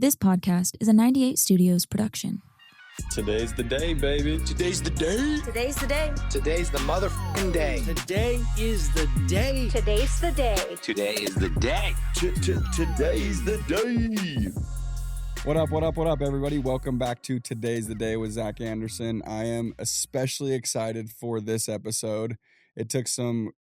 This podcast is a 98 Studios production. Today's the day, baby. Today's the day. Today's the day. Today's the motherfucking day. Today is the day. Today's the day. Today is the day. Today's the day. What up, everybody? Welcome back to Today's the Day with Zach Anderson. I am especially excited for this episode. It took some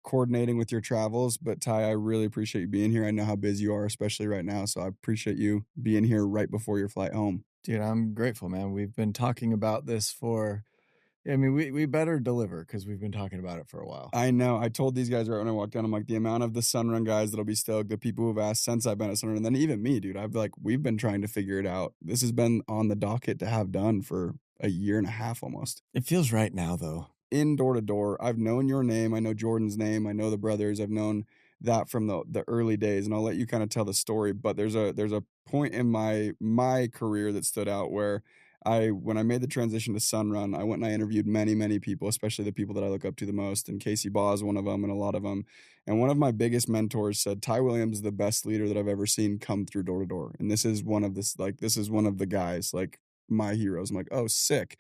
coordinating with your travels, but Ty, I really appreciate you being here. I know how busy you are, especially right now, so I appreciate you being here right before your flight home. Dude, I'm grateful, man. We've been talking about this we better deliver because we've been talking about it for a while. I know. I told these guys right when I walked down, I'm like, the amount of the Sunrun guys that'll be stoked, the people who've asked since I've been at Sunrun, and then even me, dude, we've been trying to figure it out. This has been on the docket to have done for a year and a half almost. It feels right now, though. In door to door, I've known your name. I know Jordan's name. I know the brothers. I've known that from the early days, and I'll let you kind of tell the story. But there's a point in my career that stood out where when I made the transition to Sunrun, I went and I interviewed many people, especially the people that I look up to the most. And Casey Baugh is one of them, and a lot of them. And one of my biggest mentors said, Ty Williams is the best leader that I've ever seen come through door to door. And this is one of the guys, like my heroes. I'm like, oh, sick.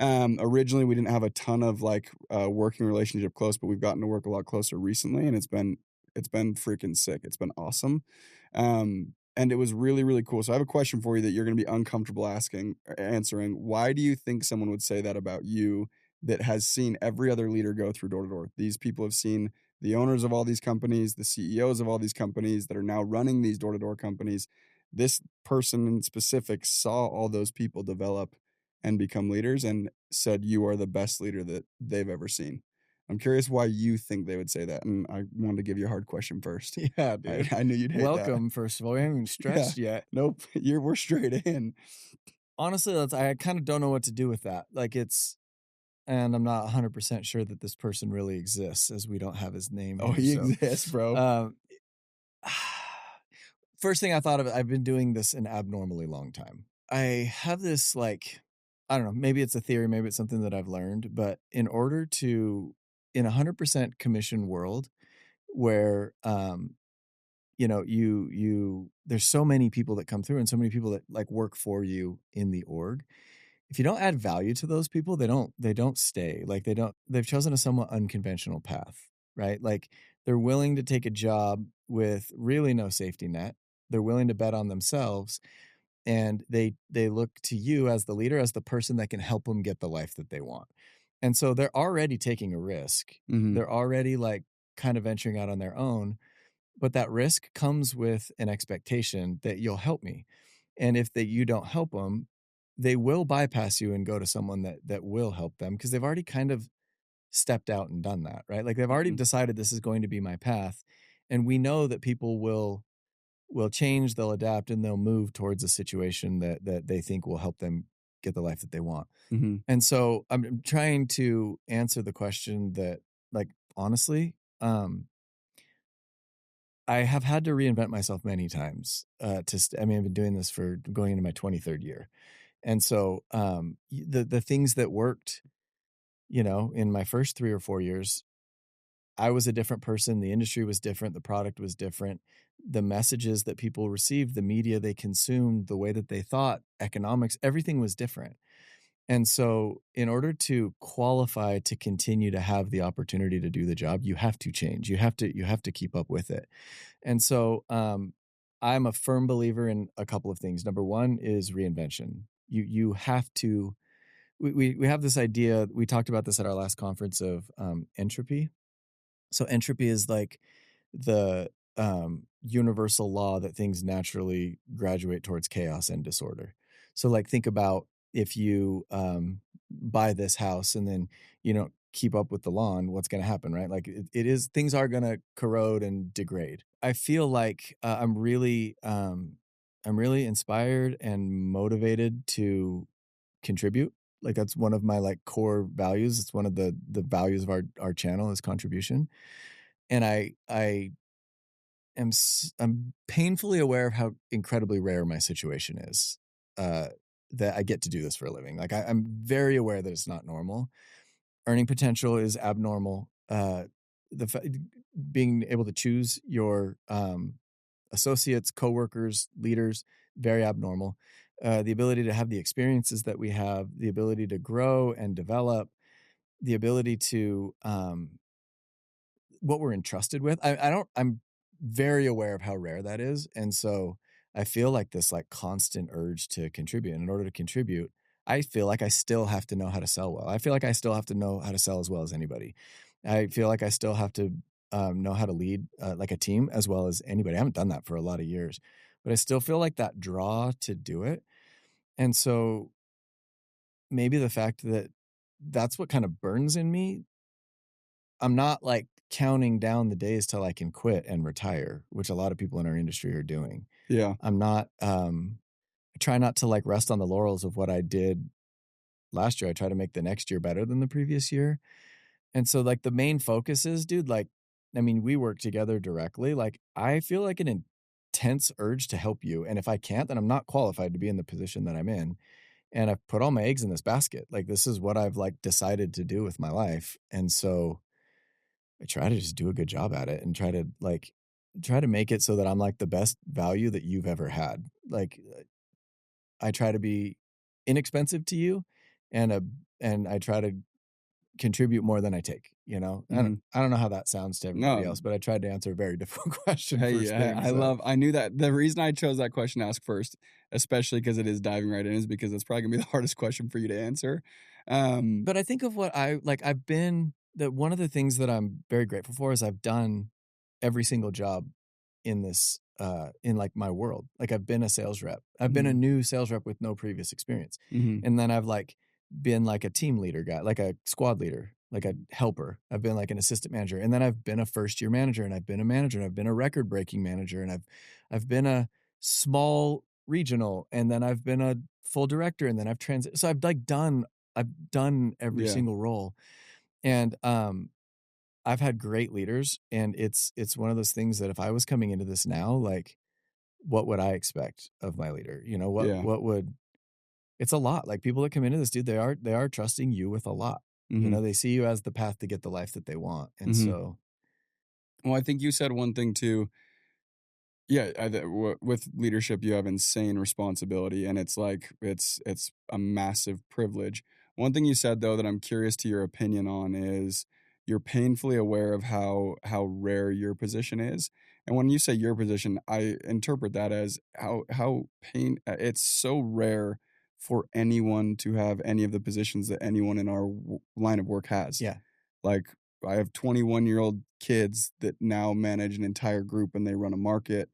Originally we didn't have a ton of working relationship close, but we've gotten to work a lot closer recently, and it's been freaking sick. It's been awesome. And it was really, really cool. So I have a question for you that you're going to be uncomfortable answering. Why do you think someone would say that about you that has seen every other leader go through door to door? These people have seen the owners of all these companies, the CEOs of all these companies that are now running these door to door companies. This person in specific saw all those people develop and become leaders and said, you are the best leader that they've ever seen. I'm curious why you think they would say that, and I wanted to give you a hard question first. Yeah, dude. I knew you'd hate Welcome, that. first of all. We haven't even stretched yet. Nope, we're straight in. Honestly, I kind of don't know what to do with that. And I'm not 100% sure that this person really exists, as we don't have his name. Oh, he exists, bro. First thing I thought of, I've been doing this an abnormally long time. I have this, I don't know, maybe it's a theory, maybe it's something that I've learned, but in order to, in 100% commission world where, there's so many people that come through and so many people that work for you in the org. If you don't add value to those people, they don't stay. They've chosen a somewhat unconventional path, right? They're willing to take a job with really no safety net. They're willing to bet on themselves. And they look to you as the leader, as the person that can help them get the life that they want. And so they're already taking a risk. Mm-hmm. They're already kind of venturing out on their own. But that risk comes with an expectation that you'll help me. And if you don't help them, they will bypass you and go to someone that will help them because they've already kind of stepped out and done that, right? They've already decided this is going to be my path. And we know that people will change, they'll adapt, and they'll move towards a situation that they think will help them get the life that they want. Mm-hmm. And so I'm trying to answer the question that, honestly, I have had to reinvent myself many times. I've been doing this for going into my 23rd year. And so the things that worked, in my first 3 or 4 years, I was a different person. The industry was different. The product was different. The messages that people received, the media they consumed, the way that they thought, economics, everything was different. And so in order to qualify to continue to have the opportunity to do the job, you have to change. You have to keep up with it. And so I'm a firm believer in a couple of things. Number one is reinvention. You have to, we have this idea, we talked about this at our last conference of entropy. So entropy is the universal law that things naturally graduate towards chaos and disorder. So think about if you buy this house and then you don't keep up with the lawn, what's going to happen, right? Things are going to corrode and degrade. I feel like I'm really inspired and motivated to contribute. That's one of my core values. It's one of the values of our channel is contribution. And I'm painfully aware of how incredibly rare my situation is, that I get to do this for a living. I'm very aware that it's not normal. Earning potential is abnormal. Being able to choose your associates, coworkers, leaders, very abnormal. The ability to have the experiences that we have, the ability to grow and develop, the ability to what we're entrusted with. I'm very aware of how rare that is. And so I feel like this like constant urge to contribute. And in order to contribute, I feel like I still have to know how to sell well. I feel like I still have to know how to sell as well as anybody. I feel like I still have to know how to lead like a team as well as anybody. I haven't done that for a lot of years, but I still feel like that draw to do it. And so maybe the fact that that's what kind of burns in me, I'm not like counting down the days till I can quit and retire, which a lot of people in our industry are doing. Yeah. I'm not, I try not to like rest on the laurels of what I did last year. I try to make the next year better than the previous year. And so like the main focus is, dude, like, I mean, we work together directly. Like I feel like an intense urge to help you. And if I can't, then I'm not qualified to be in the position that I'm in. And I've put all my eggs in this basket. Like this is what I've like decided to do with my life. And so I try to just do a good job at it and try to make it so that I'm like the best value that you've ever had. Like I try to be inexpensive to you and I try to contribute more than I take, you know? I don't know how that sounds to everybody No. else, but I tried to answer a very difficult question Hey, first thing. I knew that the reason I chose that question to ask first, especially because it is diving right in, is because it's probably gonna be the hardest question for you to answer. But I think of what I've been that one of the things that I'm very grateful for is I've done every single job in this in like my world. Like I've been a sales rep. I've been a new sales rep with no previous experience. And then I've like been like a team leader guy, like a squad leader, like a helper. I've been like an assistant manager. And then I've been a first year manager and I've been a manager and I've been a record breaking manager and I've been a small regional and then I've been a full director and then so I've done every Yeah. single role. And I've had great leaders and it's one of those things that if I was coming into this now, like what would I expect of my leader? You know, Yeah. what would it's a lot. Like people that come into this, dude, they are trusting you with a lot. You know, they see you as the path to get the life that they want. And so Well, I think you said one thing too. Yeah, with leadership, you have insane responsibility, and it's like it's a massive privilege. One thing you said though that I'm curious to your opinion on is you're painfully aware of how rare your position is, and when you say your position, I interpret that as it's so rare for anyone to have any of the positions that anyone in our line of work has. yeah. Like I have 21-year-old kids that now manage an entire group and they run a market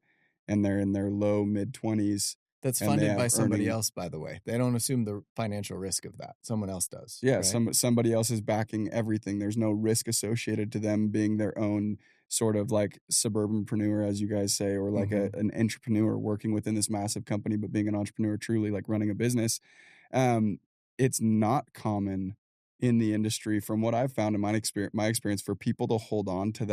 and they're in their low mid 20s. That's And they funded by have somebody earning- else, by the way. They don't assume the financial risk of that. Someone else does. Yeah, right? somebody else is backing everything. There's no risk associated to them being their own sort of like suburbanpreneur, as you guys say, or like an entrepreneur working within this massive company, but being an entrepreneur truly like running a business. It's not common in the industry, from what I've found in my experience, for people to hold on to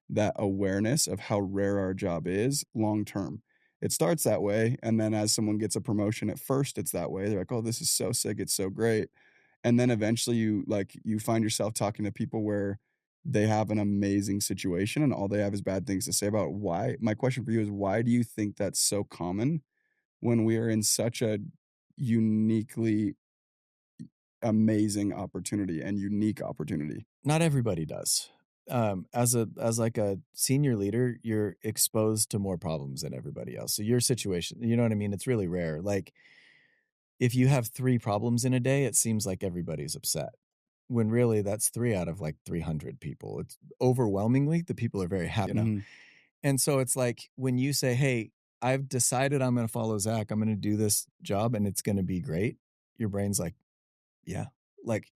that awareness of how rare our job is long term. It starts that way, and then as someone gets a promotion, at first it's that way. They're like, "Oh, this is so sick, it's so great," and then eventually you find yourself talking to people where they have an amazing situation and all they have is bad things to say about it. Why? My question for you is, why do you think that's so common when we are in such a uniquely amazing opportunity and unique opportunity? Not everybody does. As like a senior leader, you're exposed to more problems than everybody else. So your situation, you know what I mean? It's really rare. Like if you have 3 problems in a day, it seems like everybody's upset. When really that's 3 out of like 300 people. It's overwhelmingly the people are very happy, you know. And so it's like when you say, "Hey, I've decided I'm going to follow Zach. I'm going to do this job and it's going to be great." Your brain's like, "Yeah." Like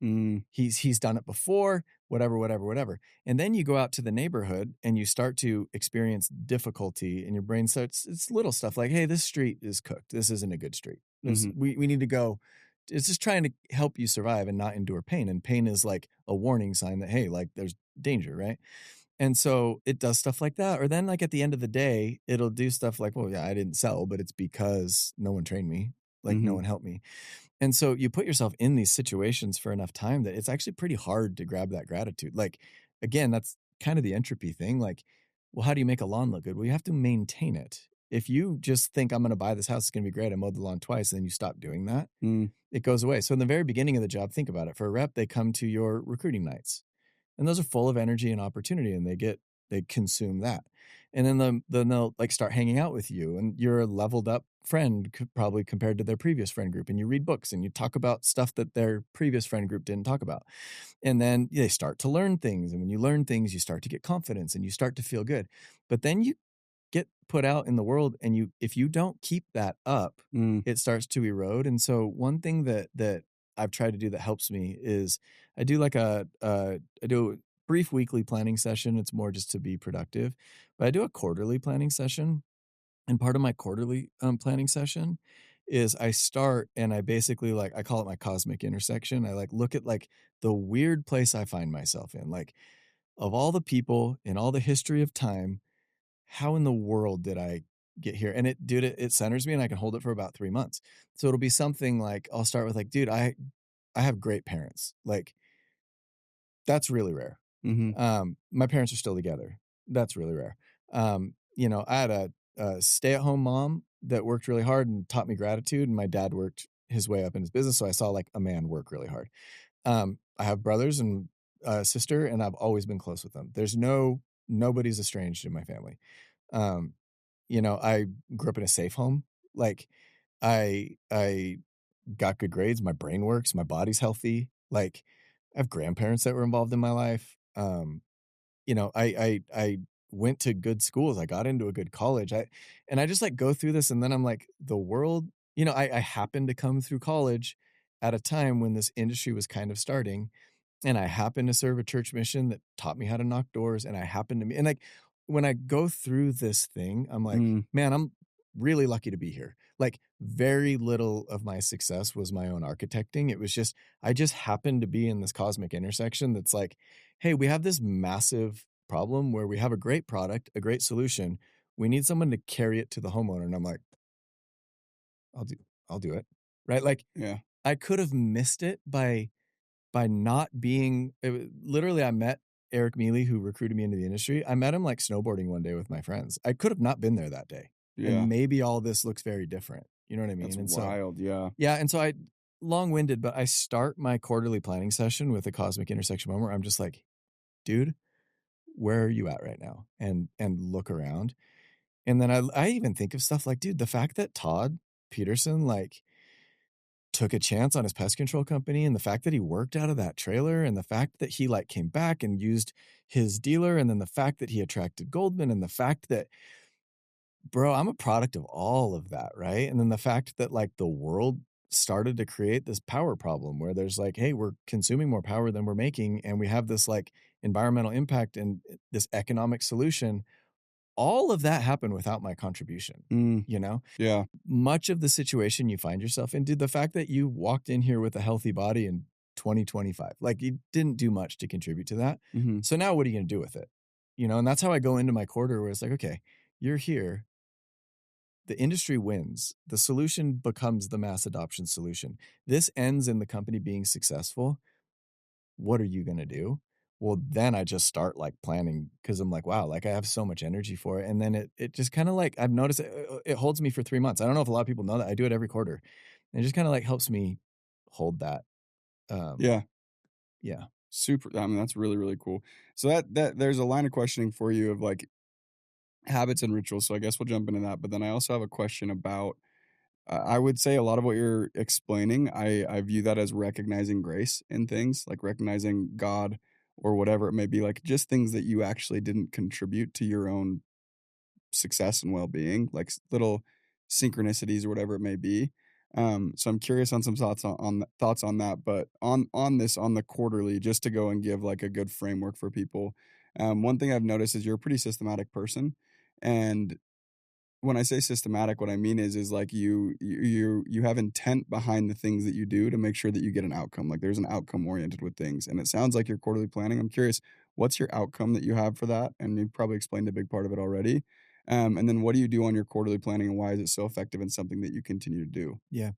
he's done it before, whatever. And then you go out to the neighborhood and you start to experience difficulty and your brain starts, it's little stuff like, "Hey, this street is cooked. This isn't a good street. We need to go." It's just trying to help you survive and not endure pain. And pain is like a warning sign that, hey, like there's danger, right? And so it does stuff like that. Or then like at the end of the day, it'll do stuff like, "Well, yeah, I didn't sell, but it's because no one trained me. Like no one helped me." And so you put yourself in these situations for enough time that it's actually pretty hard to grab that gratitude. Like, again, that's kind of the entropy thing. Like Well, how do you make a lawn look good? Well, you have to maintain it. If you just think I'm going to buy this house, it's going to be great, I mowed the lawn twice, and then you stop doing that, Mm. it goes away. So in the very beginning of the job, think about it. For a rep, they come to your recruiting nights, and those are full of energy and opportunity, and they consume that. And then they'll like start hanging out with you, and you're a leveled up friend probably compared to their previous friend group, and you read books and you talk about stuff that their previous friend group didn't talk about. And then they start to learn things, and when you learn things, you start to get confidence and you start to feel good. But then you get put out in the world, and if you don't keep that up, Mm. it starts to erode. And so one thing that I've tried to do that helps me is I do like I do a brief weekly planning session. It's more just to be productive, but I do a quarterly planning session. And part of my quarterly planning session is I start and I basically like I call it my cosmic intersection. I like look at like the weird place I find myself in. Like of all the people in all the history of time, how in the world did I get here? And it centers me, and I can hold it for about 3 months. So it'll be something like I'll start with like, dude, I have great parents. Like that's really rare. Mhm. My parents are still together. That's really rare. I had a stay-at-home mom that worked really hard and taught me gratitude, and my dad worked his way up in his business, so I saw like a man work really hard. I have brothers and a sister, and I've always been close with them. Nobody's estranged in my family. Um, I grew up in a safe home. Like I got good grades, my brain works, my body's healthy. Like I have grandparents that were involved in my life. I went to good schools. I got into a good college. I just like go through this, and then I'm like, the world, I happened to come through college at a time when this industry was kind of starting, and I happened to serve a church mission that taught me how to knock doors, and I happened to be and, like, when I go through this thing, I'm like, Mm. "Man, I'm really lucky to be here." Like, very little of my success was my own architecting. It was just I just happened to be in this cosmic intersection that's like, "Hey, we have this massive problem where we have a great product, a great solution. We need someone to carry it to the homeowner." And I'm like, "I'll do I'll do it." Right? Like, Yeah. I could have missed it by not being literally, I met Eric Mealy, who recruited me into the industry. I met him, like, snowboarding one day with my friends. I could have not been there that day, Yeah. and maybe all this looks very different. You know what I That's mean? And so wild. Yeah. yeah, and so I long-winded, but I start my quarterly planning session with a cosmic intersection moment where I'm just like, "Dude, where are you at right now?" And look around, and then I even think of stuff like, dude, the fact that Todd Peterson, like, took a chance on his pest control company, and the fact that he worked out of that trailer, and the fact that he like came back and used his dealer, and then the fact that he attracted Goldman, and the fact that, bro, I'm a product of all of that, right? And then the fact that like the world started to create this power problem where there's like, hey, we're consuming more power than we're making, and we have this like environmental impact and this economic solution. All of that happened without my contribution, Mm. you know? Yeah. Much of the situation you find yourself in, dude, the fact that you walked in here with a healthy body in 2025, like you didn't do much to contribute to that. Mhm. So now what are you going to do with it? And that's how I go into my quarter where it's like, okay, you're here. The industry wins. The solution becomes the mass adoption solution. This ends in the company being successful. What are you going to do? Well, then I just start like planning because I'm like, wow, like I have so much energy for it. And then it just kind of like I've noticed it holds me for 3 months. I don't know if a lot of people know that. I do it every quarter. And it just kind of like helps me hold that. Um, Yeah. yeah. Super. I mean, that's really, really cool. So that there's a line of questioning for you of like habits and rituals. So I guess we'll jump into that. But then I also have a question about I would say a lot of what you're explaining, I view that as recognizing grace in things, like recognizing God or whatever it may be, like just things that you actually didn't contribute to your own success and well-being, like little synchronicities or whatever it may be. So I'm curious on some thoughts thoughts on that, but on the quarterly, just to go and give like a good framework for people. One thing I've noticed is you're a pretty systematic person, and when I say systematic, what I mean is like you have intent behind the things that you do to make sure that you get an outcome. Like there's an outcome oriented with things, and it sounds like you're quarterly planning. I'm curious, what's your outcome that you have for that? And you probably explained a big part of it already. And then what do you do on your quarterly planning, and why is it so effective and something that you continue to do? Yeah.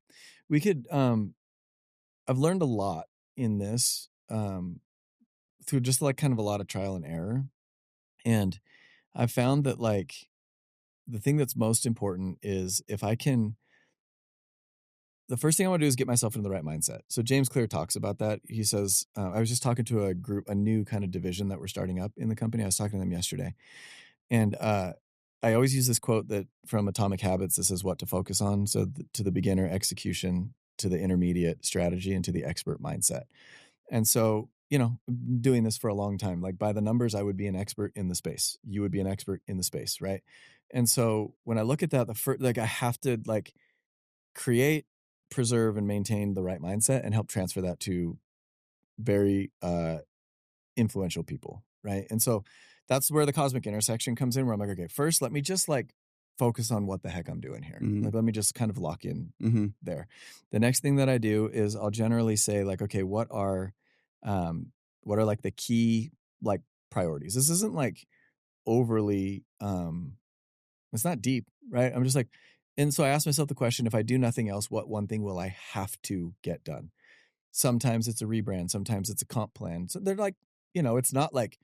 We could, I've learned a lot in this through just like kind of a lot of trial and error. And I've found that like the thing that's most important is if I can, the first thing I want to do is get myself into the right mindset. So James Clear talks about that. He says, I was just talking to a group, a new kind of division that we're starting up in the company. I was talking to them yesterday. And I always use this quote that from Atomic Habits that says what to focus on. So to the beginner, execution, to the intermediate, strategy, and to the expert, mindset. And so, doing this for a long time, like by the numbers, I would be an expert in the space. You would be an expert in the space, right? And so when I look at that, I have to like create, preserve, and maintain the right mindset and help transfer that to very influential people, right? And so that's where the cosmic intersection comes in, where I'm like, okay, first let me just like focus on what the heck I'm doing here. Mhm. Like, let me just kind of lock in Mhm. there. The next thing that I do is I'll generally say like, okay, what are like the key like priorities? This isn't like overly it's not deep, right? I'm just like, and so I ask myself the question, if I do nothing else, what one thing will I have to get done? Sometimes it's a rebrand, sometimes it's a comp plan. So they're like, it's not like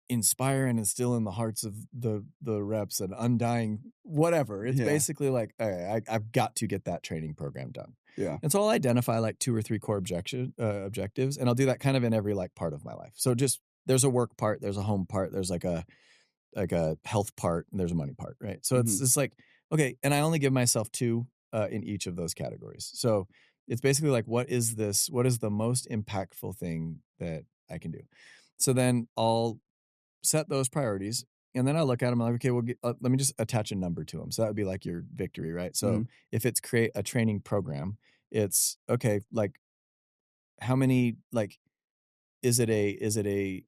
inspire and instill in the hearts of the reps and undying whatever. It's Yeah. basically like, okay, I've got to get that training program done. Yeah. And so I'll identify like 2 or 3 core objectives, and I'll do that kind of in every like part of my life. So just there's a work part, there's a home part, there's like a health part, and there's a money part, right? So it's just like, okay, and I only give myself 2 in each of those categories. So it's basically like, what is the most impactful thing that I can do? So then I'll set those priorities, and then I look at them like, okay, let me just attach a number to them. So that would be like your victory, right? So if it's create a training program, it's okay, like how many, like, is it a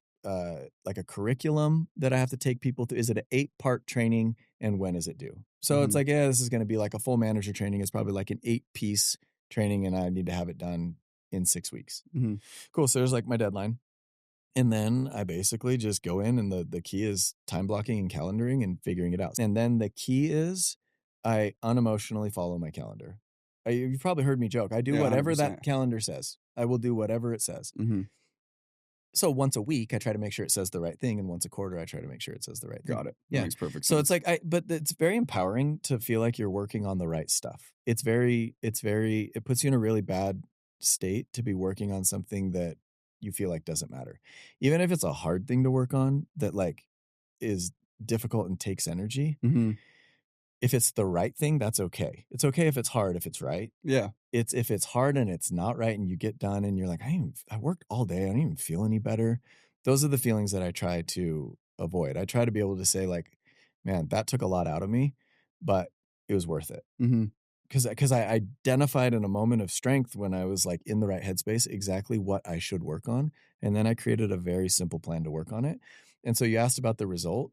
like a curriculum that I have to take people through? Is it an 8-part training, and when is it due? So it's like, yeah, this is going to be like a full manager training. It's probably like an 8-piece training, and I need to have it done in 6 weeks. Mhm. Cool. So there's like my deadline. And then I basically just go in, and the key is time blocking and calendaring and figuring it out. And then the key is I unemotionally follow my calendar. You've probably heard me joke. I do Yeah, whatever 100%. that calendar says. I will do whatever it says. Mhm. So once a week, I try to make sure it says the right thing, and once a quarter, I try to make sure it says the right thing. Got it. That Yeah. makes perfect So sense. it's like but it's very empowering to feel like you're working on the right stuff. It puts you in a really bad state to be working on something that you feel like doesn't matter. Even if it's a hard thing to work on that like is difficult and takes energy. Mhm. If it's the right thing, that's okay. It's okay if it's hard, if it's right. Yeah. It's if it's hard and it's not right, and you get done and you're like, I worked all day. I don't even feel any better. Those are the feelings that I try to avoid. I try to be able to say like, man, that took a lot out of me, but it was worth it. Mhm. Because I identified in a moment of strength when I was like in the right headspace exactly what I should work on. And then I created a very simple plan to work on it. And so you asked about the result.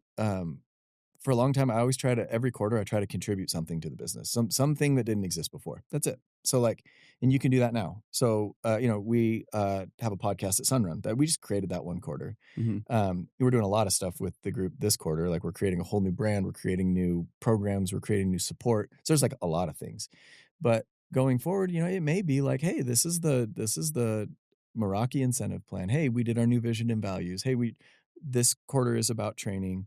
For a long time, I always every quarter, I try to contribute something to the business, something that didn't exist before. That's it. So like, and you can do that now. So, we have a podcast at Sunrun that we just created that one quarter. Mhm. We're doing a lot of stuff with the group this quarter. Like we're creating a whole new brand, we're creating new programs, we're creating new support. So there's like a lot of things, but going forward, it may be like, hey, this is the Meraki incentive plan. Hey, we did our new vision and values. Hey, this quarter is about training.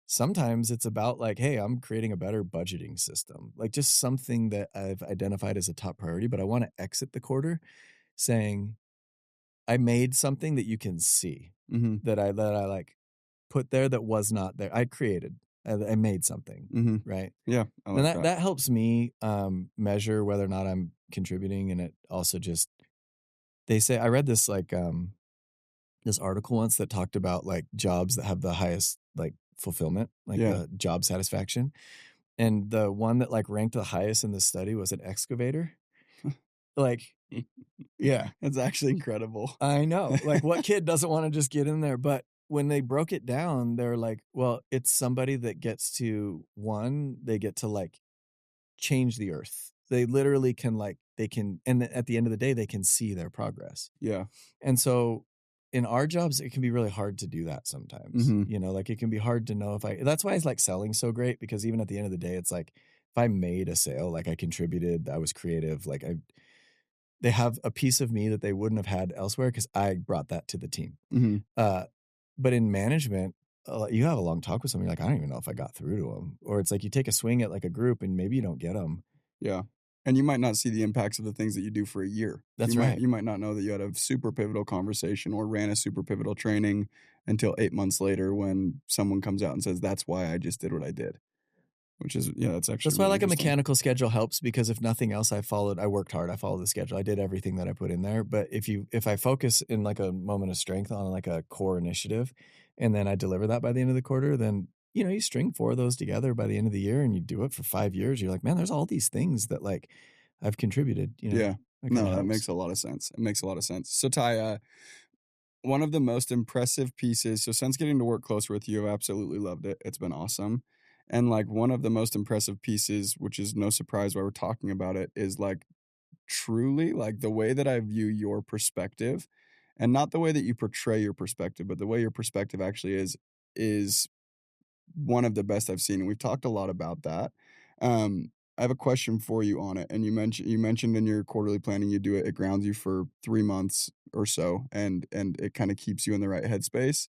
Sometimes it's about like, hey, I'm creating a better budgeting system, like just something that I've identified as a top priority, but I want to exit the quarter saying I made something that you can see Mhm. that I like put there that was not there. I created, I made something, Mhm. right? Yeah. I And like that that. helps me measure whether or not I'm contributing. And it also just, they say, I read this like this article once that talked about like jobs that have the highest like fulfillment, like Yeah. job satisfaction. And the one that like ranked the highest in the study was an excavator. Like, yeah, That's actually incredible. I know. Like, what kid doesn't want to just get in there? But when they broke it down, they're like, well, it's somebody that gets to they get to like change the earth. They literally can and at the end of the day, they can see their progress. Yeah. And so in our jobs, it can be really hard to do that sometimes. Mhm. Like it can be hard to know that's why it's like selling so great, because even at the end of the day, it's like if I made a sale, like I contributed, I was creative, like they have a piece of me that they wouldn't have had elsewhere because I brought that to the team. Mhm. But in management, you have a long talk with somebody, like, I don't even know if I got through to them. Or it's like you take a swing at like a group and maybe you don't get them. Yeah. And you might not see the impacts of the things that you do for a year. That's you right. You might not know that you had a super pivotal conversation or ran a super pivotal training until 8 months later when someone comes out and says, "That's why I just did what I did." Which is, yeah, that's actually That's why really like a interesting. mechanical schedule helps, because if nothing else, I worked hard. I followed the schedule. I did everything that I put in there. But if I focus in like a moment of strength on like a core initiative, and then I deliver that by the end of the quarter, then, you string 4 of those together by the end of the year and you do it for 5 years. You're like, man, there's all these things that like I've contributed, Yeah. that kind No, of that helps. makes a lot of sense. It makes a lot of sense. So Ty, one of the most impressive pieces, so since getting to work closer with you, I've absolutely loved it. It's been awesome. And like one of the most impressive pieces, which is no surprise why we're talking about it, is like truly like the way that I view your perspective, and not the way that you portray your perspective, but the way your perspective actually is one of the best I've seen, and we've talked a lot about that. I have a question for you on it, and you mentioned in your quarterly planning you do it. It grounds you for 3 months or so, and it kind of keeps you in the right headspace.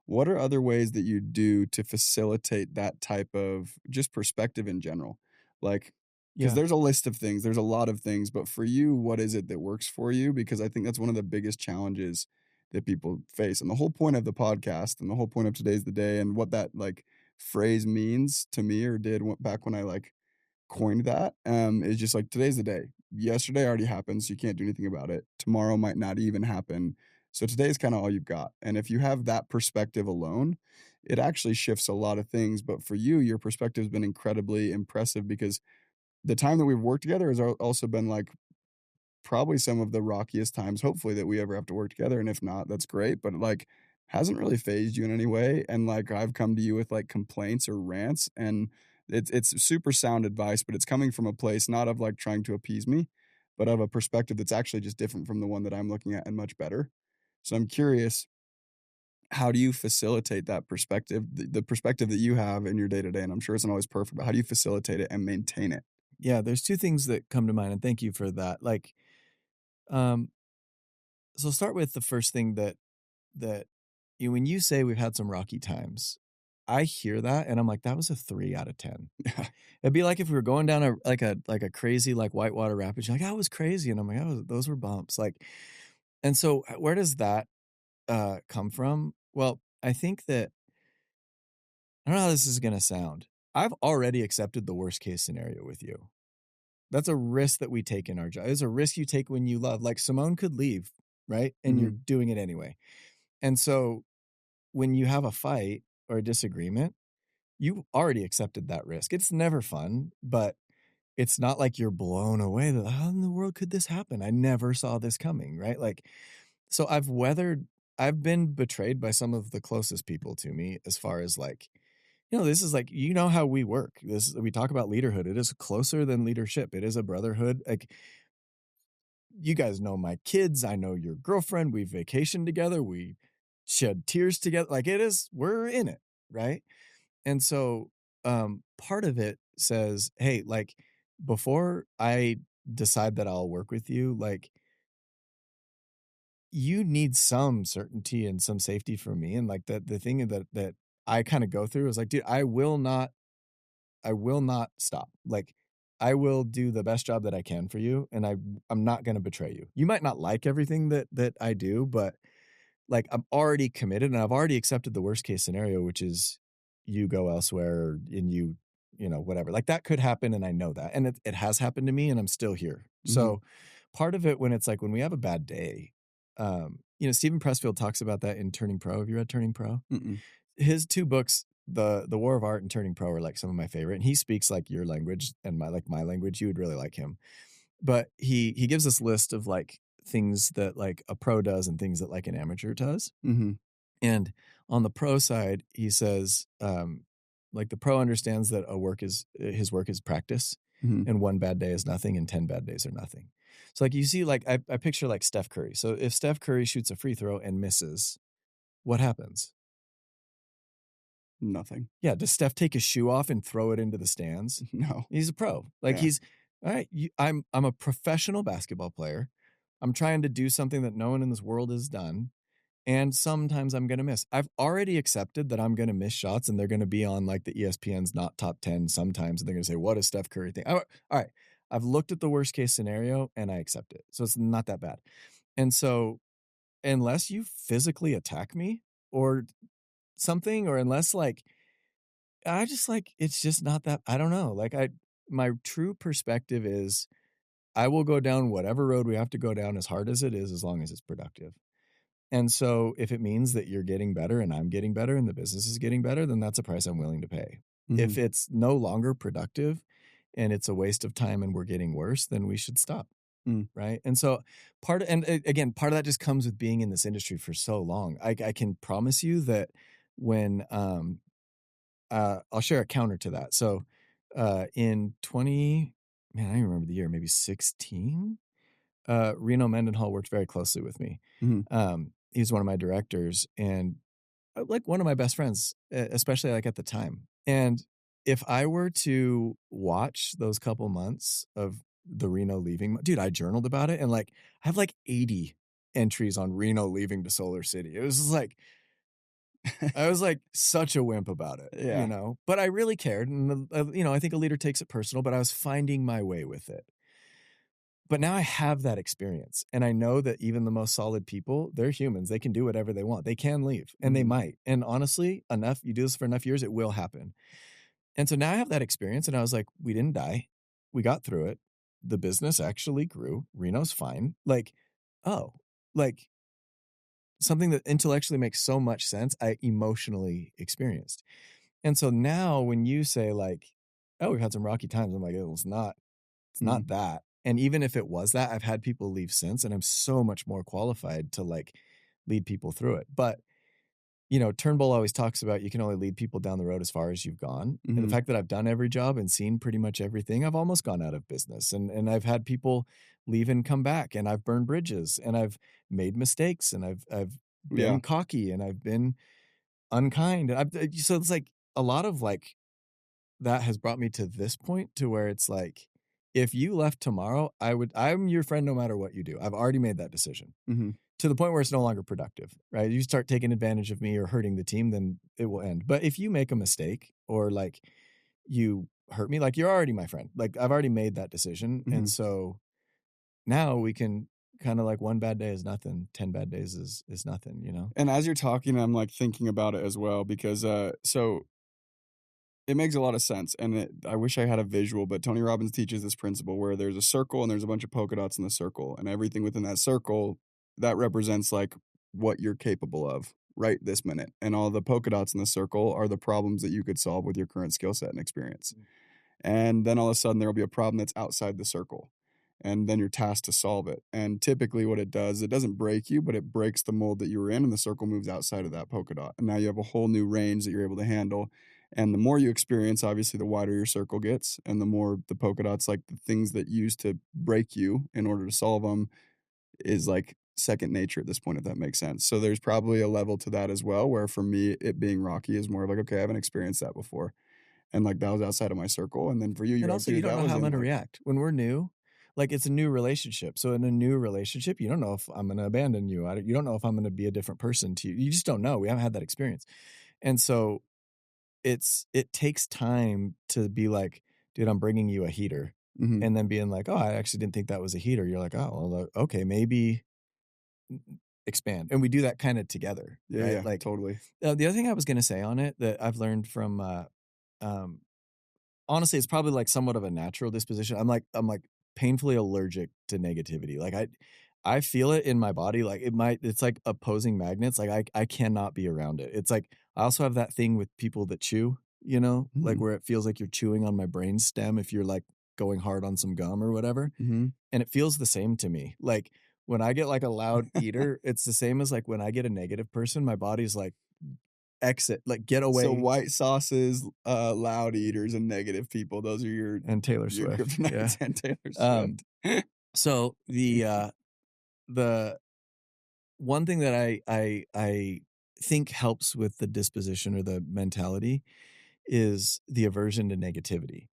What are other ways that you do to facilitate that type of just perspective in general? Like, because Yeah. there's a list of things, there's a lot of things, but for you, what is it that works for you? Because I think that's one of the biggest challenges that people face. And the whole point of the podcast and the whole point of today's the day and what that like phrase means to me or did back when I like coined that is just like today's the day. Yesterday already happened, so you can't do anything about it. Tomorrow might not even happen. So today is kind of all you've got. And if you have that perspective alone, it actually shifts a lot of things. But for you, your perspective has been incredibly impressive because the time that we've worked together has also been like probably some of the rockiest times, hopefully, that we ever have to work together, and if not, that's great, but, like, hasn't really phased you in any way, and, like, I've come to you with, like, complaints or rants, and it's super sound advice, but it's coming from a place not of, like, trying to appease me, but of a perspective that's actually just different from the one that I'm looking at and much better. So I'm curious, how do you facilitate that perspective, the perspective that you have in your day-to-day? And I'm sure it's not always perfect, but how do you facilitate it and maintain it? Yeah. There's 2 things that come to mind, and thank you for that. Like, um, so start with the first thing that when you say we've had some rocky times, I hear that and I'm like, that was a 3 out of 10. It'd be like if we were going down a crazy like whitewater rapids. You're like, that was crazy. And I'm like, oh, those were bumps. Like, and so where does that come from? Well, I think that I don't know how this is gonna sound. I've already accepted the worst case scenario with you. That's a risk that we take in our job. It's a risk you take when you love. Like Simone could leave, right? And you're Mhm. doing it anyway. And so when you have a fight or a disagreement, you've already accepted that risk. It's never fun, but it's not like you're blown away that how in the world could this happen? I never saw this coming, right? Like, so I've been betrayed by some of the closest people to me as far as like, this is like, how we work. We talk about leaderhood. It is closer than leadership. It is a brotherhood. Like, you guys know my kids. I know your girlfriend. We vacationed together. We shed tears together. Like we're in it. Right. And so part of it says, hey, like before I decide that I'll work with you, like you need some certainty and some safety from me. And like the thing that I kind of go through is like, dude, I will not stop. Like I will do the best job that I can for you. And I'm not going to betray you. You might not like everything that I do, but like I'm already committed and I've already accepted the worst case scenario, which is you go elsewhere and whatever. Like that could happen and I know that. And it has happened to me and I'm still here. Mhm. So part of it when it's like when we have a bad day, Stephen Pressfield talks about that in Turning Pro. Have you read Turning Pro? Mm-mm. His 2 books, The War of Art and Turning Pro, are like some of my favorite. And he speaks like your language and my language. You would really like him. But he gives this list of like things that like a pro does and things that like an amateur does. Mhm. And on the pro side, he says, like the pro understands that his work is practice, Mhm. and 1 bad day is nothing, and 10 bad days are nothing. So like you see, like I picture like Steph Curry. So if Steph Curry shoots a free throw and misses, what happens? Nothing. Yeah, does Steph take his shoe off and throw it into the stands? No. He's a pro. Like Yeah. he's all right. I'm a professional basketball player. I'm trying to do something that no one in this world has done. And sometimes I'm going to miss. I've already accepted that I'm going to miss shots and they're going to be on like the ESPN's not top 10 sometimes. And they're going to say, what does Steph Curry think? All right. I've looked at the worst case scenario and I accept it. So it's not that bad. And so unless you physically attack me or something, or unless like, I just like, it's just not that, I don't know. Like my true perspective is I will go down whatever road we have to go down as hard as it is, as long as it's productive. And so if it means that you're getting better and I'm getting better and the business is getting better, then that's a price I'm willing to pay. Mhm. If it's no longer productive and it's a waste of time and we're getting worse, then we should stop. Mm. Right. And so part of that just comes with being in this industry for so long. I can promise you that when I'll share a counter to that. So in 20, man, I don't remember the year, maybe 16, Reno Mendenhall worked very closely with me. Mhm. He's one of my directors and like one of my best friends, especially like at the time. And if I were to watch those couple months of the Reno leaving, dude, I journaled about it and like I have like 80 entries on Reno leaving to Solar City. It was just like, I was like such a wimp about it, Yeah. but I really cared. And, I think a leader takes it personal, but I was finding my way with it. But now I have that experience and I know that even the most solid people, they're humans. They can do whatever they want. They can leave and they Mhm. might. And honestly, you do this for enough years, it will happen. And so now I have that experience and I was like, we didn't die. We got through it. The business actually grew. Reno's fine. Like, oh, like something that intellectually makes so much sense, I emotionally experienced. And so now when you say like, oh, we've had some rocky times, I'm like, it's not Mhm. that. And even if it was that, I've had people leave since, and I'm so much more qualified to like lead people through it. But, Turnbull always talks about you can only lead people down the road as far as you've gone. And the Mhm. fact that I've done every job and seen pretty much everything, I've almost gone out of business. And I've had people leave and come back, and I've burned bridges, and I've made mistakes, and I've Yeah. been cocky, and I've been unkind. And so it's like a lot of like that has brought me to this point to where it's like, if you left tomorrow, I'm your friend no matter what you do. I've already made that decision Mhm. to the point where it's no longer productive, right? You start taking advantage of me or hurting the team, then it will end. But if you make a mistake or like you hurt me, like you're already my friend. Like I've already made that decision. And Mhm. so now we can kind of like one bad day is nothing. 10 bad days is nothing. And as you're talking, I'm like thinking about it as well because so it makes a lot of sense, and I wish I had a visual, but Tony Robbins teaches this principle where there's a circle and there's a bunch of polka dots in the circle, and everything within that circle that represents like what you're capable of right this minute, and all the polka dots in the circle are the problems that you could solve with your current skill set and experience. And then all of a sudden there will be a problem that's outside the circle. And then you're tasked to solve it. And typically what it does, it doesn't break you, but it breaks the mold that you were in and the circle moves outside of that polka dot. And now you have a whole new range that you're able to handle. And the more you experience, obviously the wider your circle gets and the more the polka dots, like the things that used to break you in order to solve them is like second nature at this point, if that makes sense. So there's probably a level to that as well, where for me, it being rocky is more like, okay, I haven't experienced that before. And like that was outside of my circle. And then for you, you're And like, also, you dude, don't that know was how I'm in going to like, react when we're new. Like it's a new relationship. So in a new relationship, you don't know if I'm going to abandon you. You don't know if I'm going to be a different person to you. You just don't know. We haven't had that experience. And so it takes time to be like, dude, I'm bringing you a heater. mhm. And then being like, oh, I actually didn't think that was a heater. You're like, oh, well, okay, maybe expand. And we do that kind of together, Yeah, right? yeah, Like totally. the other thing I was going to say on it that I've learned from, um, honestly, it's probably like somewhat of a natural disposition. I'm like painfully allergic to negativity. Like I feel it in my body. Like it's like opposing magnets. Like I cannot be around it. It's like, I also have that thing with people that chew, like Mhm. where it feels like you're chewing on my brain stem if you're like going hard on some gum or whatever. Mhm. And it feels the same to me. Like when I get like a loud eater, it's the same as like when I get a negative person, my body's like exit, like get So away. white sauces, loud eaters, and negative people, those are And Taylor your Swift. Yeah. kryptonites and Taylor Um, Swift. so the one thing that I think helps with the disposition or the mentality is the aversion to negativity.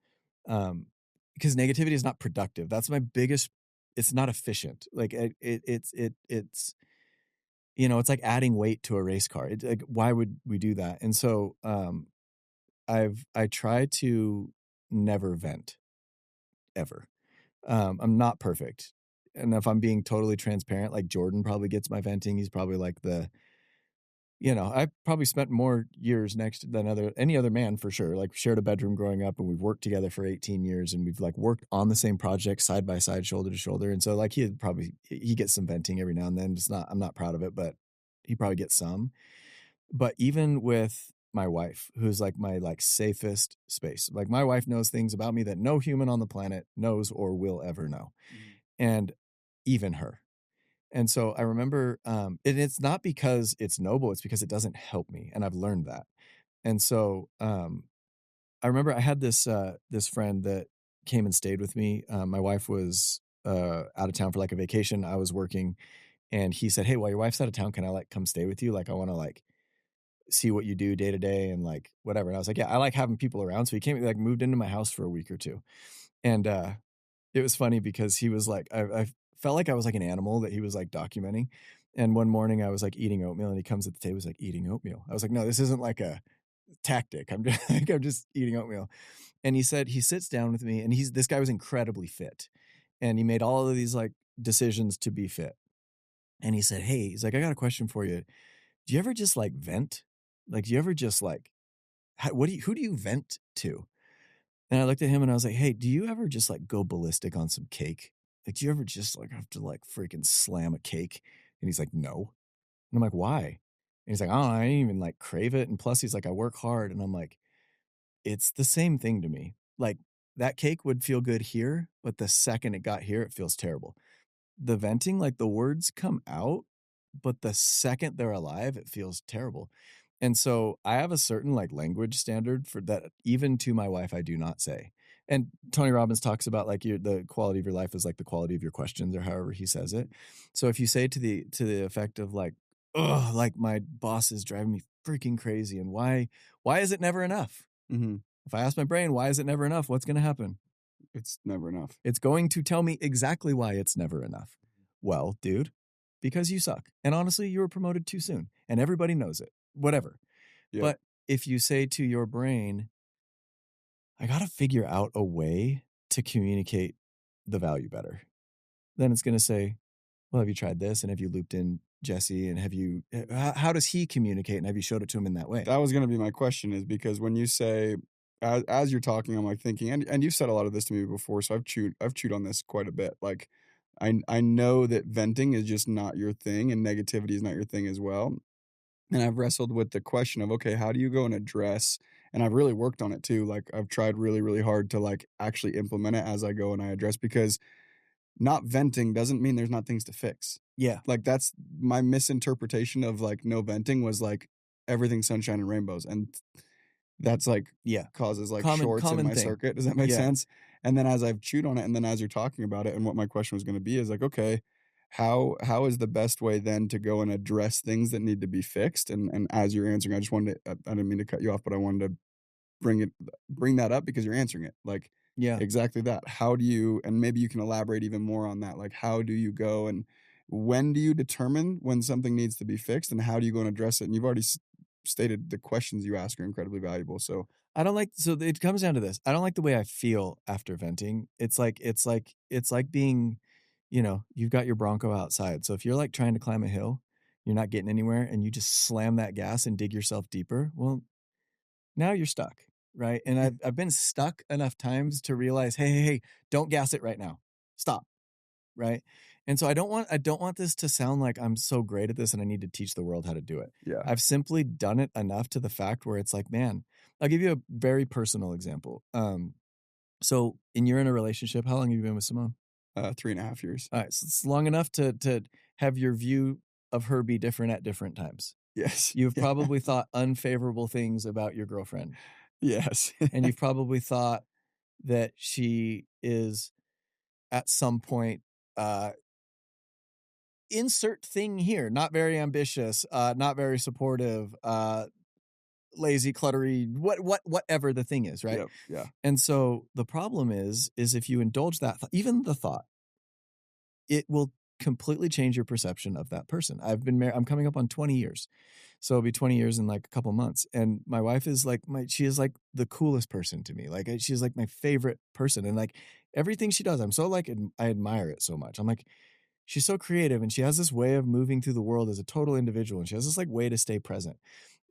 Because negativity is not productive. That's my biggest. It's not efficient. Like it's it's like adding weight to a race car. Like, why would we do that? And so I try to never vent ever. I'm not perfect. And if I'm being totally transparent, like Jordan probably gets my venting. He's probably like I probably spent more years next than any other man for sure. Like shared a bedroom growing up, and we've worked together for 18 years, and we've like worked on the same project side by side, shoulder to shoulder. And so like he gets some venting every now and then. I'm not proud of it, but he probably gets some. But even with my wife, who's like my like safest space, like my wife knows things about me that no human on the planet knows or will ever know. And even her. And so I remember, and it's not because it's noble, it's because it doesn't help me. And I've learned that. And so I remember I had this friend that came and stayed with me. My wife was out of town for like a vacation. I was working, and he said, "Hey, while your wife's out of town, can I like come stay with you? Like I want to like see what you do day to day and like whatever." And I was like, "Yeah, I like having people around." So he came, like moved into my house for a week or two. And it was funny because he was like, I felt like I was like an animal that he was like documenting. And one morning I was like eating oatmeal, and he comes at the table, was like, eating oatmeal. I was like, no, this isn't like a tactic. I'm just like, I'm just eating oatmeal. And he said, he sits down with me, and this guy was incredibly fit, and he made all of these like decisions to be fit. And he said, "Hey," he's like, "I got a question for you. Do you ever just like vent? Like, do you ever just like, who do you vent to?" And I looked at him and I was like, "Hey, do you ever just like go ballistic on some cake? Like, do you ever just like have to like freaking slam a cake?" And he's like, "No." And I'm like, "Why?" And he's like, "I don't know. I didn't even like crave it. And plus, he's like, I work hard." And I'm like, it's the same thing to me. Like, that cake would feel good here, but the second it got here, it feels terrible. The venting, like the words come out, but the second they're alive, it feels terrible. And so I have a certain like language standard for that, even to my wife, I do not say. And Tony Robbins talks about like the quality of your life is like the quality of your questions, or however he says it. So if you say to the effect of like, "Oh, like my boss is driving me freaking crazy, and why is it never enough?" Mm-hmm. If I ask my brain, why is it never enough? What's going to happen? It's never enough. It's going to tell me exactly why it's never enough. Well, dude, because you suck. And honestly, you were promoted too soon, and everybody knows it. Whatever. Yep. But if you say to your brain, I got to figure out a way to communicate the value better, then it's going to say, well, have you tried this? And have you looped in Jesse? And how does he communicate? And have you showed it to him in that way? That was going to be my question, is because when you say, as you're talking, I'm like thinking, and you've said a lot of this to me before, so I've chewed on this quite a bit. Like, I know that venting is just not your thing, and negativity is not your thing as well. And I've wrestled with the question of, okay, how do you go and address, and I've really worked on it too. Like, I've tried really, really hard to like actually implement it as I go and I address, because not venting doesn't mean there's not things to fix. Yeah. Like, that's my misinterpretation of like no venting, was like everything's sunshine and rainbows. And that's like, Yeah. causes like Common shorts in my thing. circuit. Does that make Yeah. sense? And then as I've chewed on it, and then as you're talking about it, and what my question was going to be is like, okay, how is the best way then to go and address things that need to be fixed? And as you're answering, I just wanted to, I didn't mean to cut you off, but I wanted to bring that up because you're answering it. Like, Yeah. exactly that. How do you, and maybe you can elaborate even more on that. Like, how do you go, and when do you determine when something needs to be fixed, and how do you go and address it? And you've already stated the questions you ask are incredibly valuable. So So it comes down to this. I don't like the way I feel after venting. It's like being, you've got your Bronco outside. So if you're like trying to climb a hill, you're not getting anywhere, and you just slam that gas and dig yourself deeper. Well, now you're stuck, right? And I've been stuck enough times to realize, hey, don't gas it right now. Stop, right? And so I don't want this to sound like I'm so great at this and I need to teach the world how to do it. yeah. I've simply done it enough to the fact where it's like, man, I'll give you a very personal example. So you're in a relationship. How long have you been with Simone? 3.5 years. All right. So it's long enough to have your view of her be different at different times. Yes. You've probably thought unfavorable things about your girlfriend. Yes. And you've probably thought that she is at some point, insert thing here, not very ambitious, not very supportive, lazy, cluttery, whatever the thing is, right? Yep. Yeah. And so the problem is if you indulge that, even the thought, it will completely change your perception of that person. I've been married, I'm coming up on 20 years. So it'll be 20 years in like a couple months. And my wife is like she is like the coolest person to me. Like she's like my favorite person. And like everything she does, I'm so like, I admire it so much. I'm like, she's so creative and she has this way of moving through the world as a total individual. And she has this like way to stay present.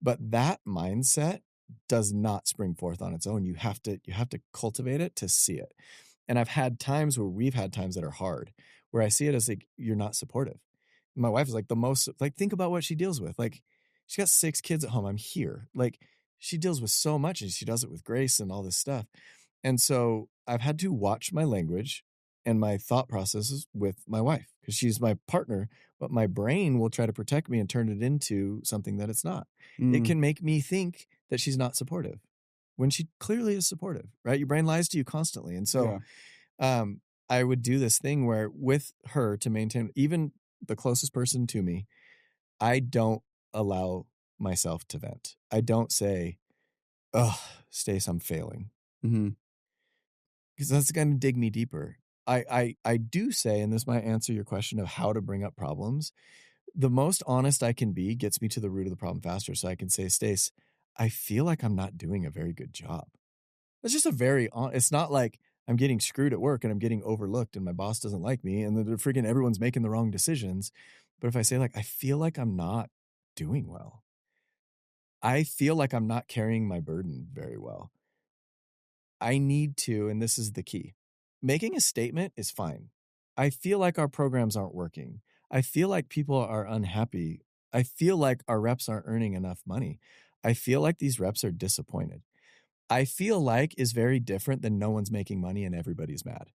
But that mindset does not spring forth on its own. You have to cultivate it to see it. And I've had times where we've had times that are hard, where I see it as like, you're not supportive. My wife is like the most, like, think about what she deals with. Like, she got 6 kids at home. I'm here. Like, she deals with so much and she does it with grace and all this stuff. And so I've had to watch my language and my thought processes with my wife because she's my partner, but my brain will try to protect me and turn it into something that it's not. It can make me think that she's not supportive when she clearly is supportive, right? Your brain lies to you constantly. And so I would do this thing where with her to maintain even the closest person to me, I don't allow myself to vent. I don't say, "Oh, Stace, I'm failing," because that's going to dig me deeper. I do say, and this might answer your question of how to bring up problems. The most honest I can be gets me to the root of the problem faster. So I can say, Stace, I feel like I'm not doing a very good job. It's just it's not like I'm getting screwed at work and I'm getting overlooked and my boss doesn't like me and the freaking everyone's making the wrong decisions. But if I say like, I feel like I'm not doing well. I feel like I'm not carrying my burden very well. I need to, and this is the key, making a statement is fine. I feel like our programs aren't working. I feel like people are unhappy. I feel like our reps aren't earning enough money. I feel like these reps are disappointed. I feel like is very different than no one's making money and everybody's mad.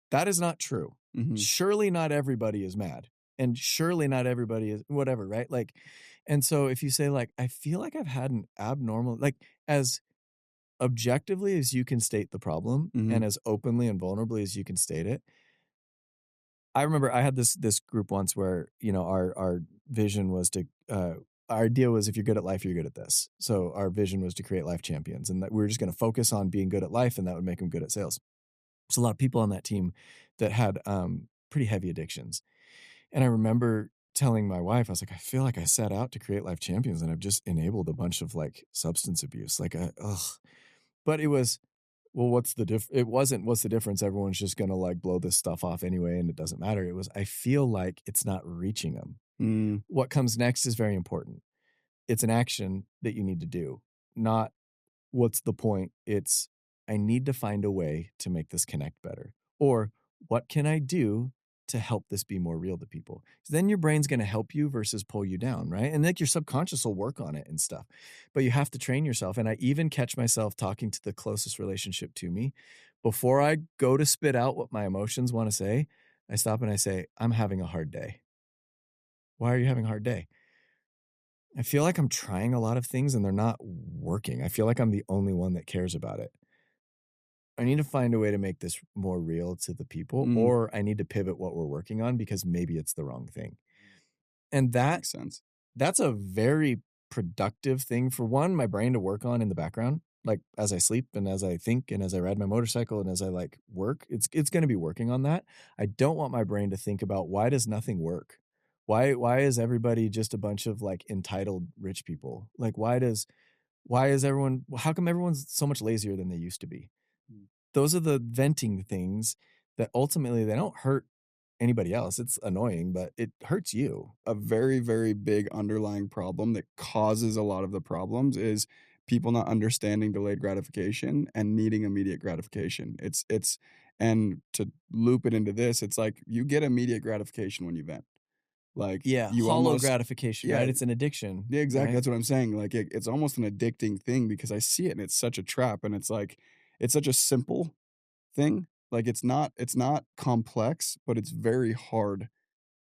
That is not true. Surely not everybody is mad. And surely not everybody is whatever, right? Like, and so if you say like, I feel like I've had an abnormal, like as objectively as you can state the problem and as openly and vulnerably as you can state it. I remember I had this group once where, you know, our vision was to, our idea was if you're good at life, you're good at this. So our vision was to create life champions and that we were just going to focus on being good at life and that would make them good at sales. There's a lot of people on that team that had pretty heavy addictions. And I remember telling my wife, I was like, I feel like I set out to create life champions and I've just enabled a bunch of like substance abuse. Like, but it was, well, what's the it wasn't, what's the difference? Everyone's just going to like blow this stuff off anyway. And it doesn't matter. It was, I feel like it's not reaching them. What comes next is very important. It's an action that you need to do, not what's the point. It's, I need to find a way to make this connect better. Or what can I do to help this be more real to people? Then your brain's going to help you versus pull you down, right? And like your subconscious will work on it and stuff. But you have to train yourself. And I even catch myself talking to the closest relationship to me. Before I go to spit out what my emotions want to say, I stop and I say, I'm having a hard day. Why are you having a hard day? I feel like I'm trying a lot of things and they're not working. I feel like I'm the only one that cares about it. I need to find a way to make this more real to the people, or I need to pivot what we're working on because maybe it's the wrong thing. And that Makes sense. That's a very productive thing for one, my brain to work on in the background, like as I sleep and as I think and as I ride my motorcycle and as I like work, it's going to be working on that. I don't want my brain to think about why does nothing work? Why is everybody just a bunch of like entitled rich people? Like why is everyone, how come everyone's so much lazier than they used to be? Those are the venting things that ultimately they don't hurt anybody else. It's annoying, but it hurts you. A very, very big underlying problem that causes a lot of the problems is people not understanding delayed gratification and needing immediate gratification. And to loop it into this, it's like you get immediate gratification when you vent. Like you hollow almost, gratification, right? It's an addiction. Yeah, exactly. Right? That's what I'm saying. Like it's almost an addicting thing because I see it and it's such a trap and it's like, it's such a simple thing. Like it's not complex, but it's very hard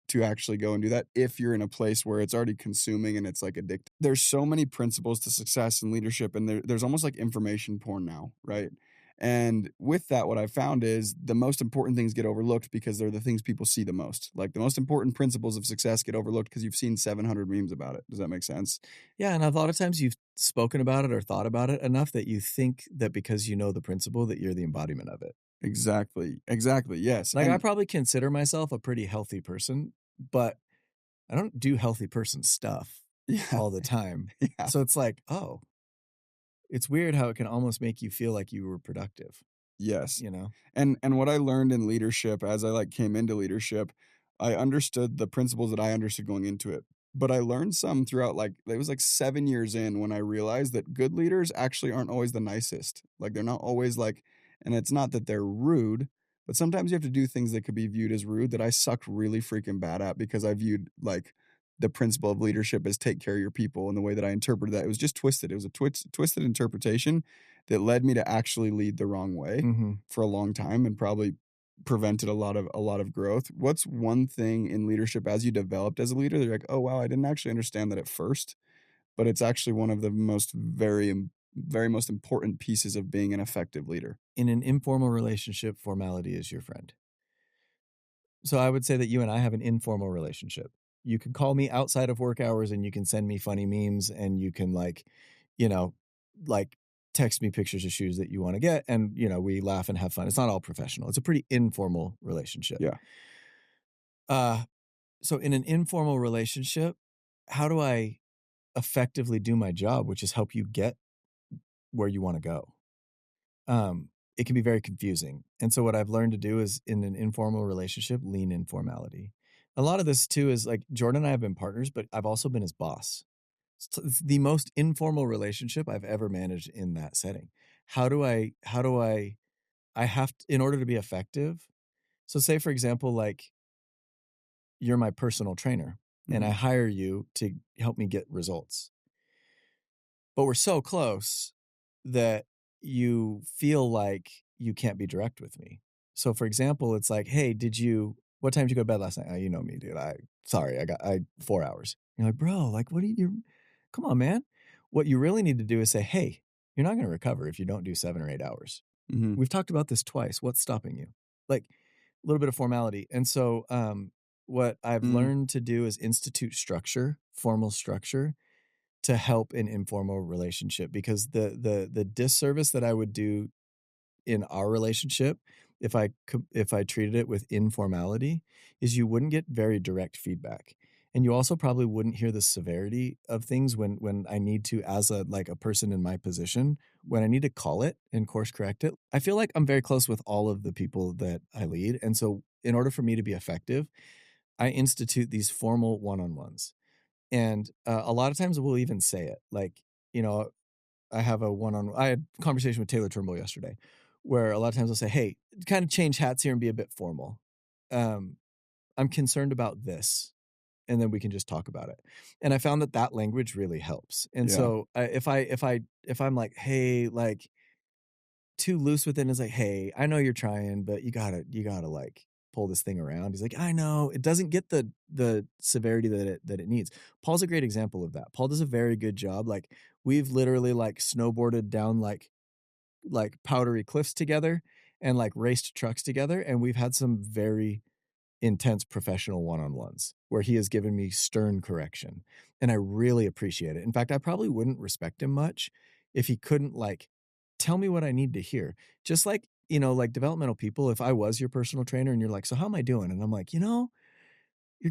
to actually go and do that if you're in a place where it's already consuming and it's like addictive. There's so many principles to success and leadership and there's almost like information porn now, right? And with that, what I've found is the most important things get overlooked because they're the things people see the most. Like the most important principles of success get overlooked because you've seen 700 memes about it. Does that make sense? Yeah. And a lot of times you've spoken about it or thought about it enough that you think that because you know the principle that you're the embodiment of it. Exactly, yes, Like, I and probably consider myself a pretty healthy person, but I don't do healthy person stuff yeah, all the time. yeah. So it's like, oh, it's weird how it can almost make you feel like you were productive, Yes. you know? And what I learned in leadership as I, like, came into leadership, I understood the principles that I understood going into it, but I learned some throughout, like it was, like, 7 years in when I realized that good leaders actually aren't always the nicest. Like, they're not always, like and it's not that they're rude, but sometimes you have to do things that could be viewed as rude that I sucked really freaking bad at because I viewed, like, the principle of leadership as take care of your people, and the way that I interpreted that, it was just twisted. It was a twisted interpretation that led me to actually lead the wrong way Mhm. for a long time and probably prevented a lot of growth. What's one thing in leadership as you developed as a leader that you're like, "Oh, wow, I didn't actually understand that at first, but it's actually one of the very most important pieces of being an effective leader." In an informal relationship, formality is your friend. So I would say that you and I have an informal relationship. You can call me outside of work hours and you can send me funny memes and you can you know, like text me pictures of shoes that you want to get and we laugh and have fun. It's not all professional. It's a pretty informal relationship. Yeah. Uh so in an informal relationship, how do I effectively do my job, which is help you get where you want to go? It can be very confusing. And so what I've learned to do is in an informal relationship, lean in formality. A lot of this too is like Jordan and I have been partners, but I've also been his boss. It's the most informal relationship I've ever managed in that setting. I have to, in order to be effective. So say for example, like you're my personal trainer and I Mhm. hire you to help me get results. But we're so close that you feel like you can't be direct with me. So for example, it's like, "Hey, what time did you go to bed last night?" "Oh, you know me, dude. Sorry, I 4 hours." You're like, "Bro, like what are you come on, man." What you really need to do is say, "Hey, you're not going to recover if you don't do 7 or 8 hours. Mhm. We've talked about this twice. What's stopping you?" Like a little bit of formality. And so what I've Mm. learned to do is institute structure, formal structure to help an informal relationship because the disservice that I would do in our relationship if I treated it with informality is you wouldn't get very direct feedback. And you also probably wouldn't hear the severity of things when I need to as a person in my position, when I need to call it and course correct it. I feel like I'm very close with all of the people that I lead. And so in order for me to be effective, I institute these formal one-on-ones. And, a lot of times we'll even say it, like, you know, I had a conversation with Taylor Trimble yesterday, where a lot of times I'll say, "Hey, kind of change hats here and be a bit formal. Um, I'm concerned about this," and then we can just talk about it. And I found that that language really helps. And Yeah. so, if I'm like, "Hey," like too loose with it and is like, "Hey, I know you're trying, but you gotta like pull this thing around." He's like, "I know." It doesn't get the severity that it needs. Paul's a great example of that. Paul does a very good job. Like we've literally like snowboarded down like powdery cliffs together and like raced trucks together, and we've had some very intense professional one-on-ones where he has given me stern correction, and I really appreciate it. In fact, I probably wouldn't respect him much if he couldn't, like, tell me what I need to hear. Just like, like developmental people, if I was your personal trainer and you're like, "So how am I doing?" And I'm like, "You're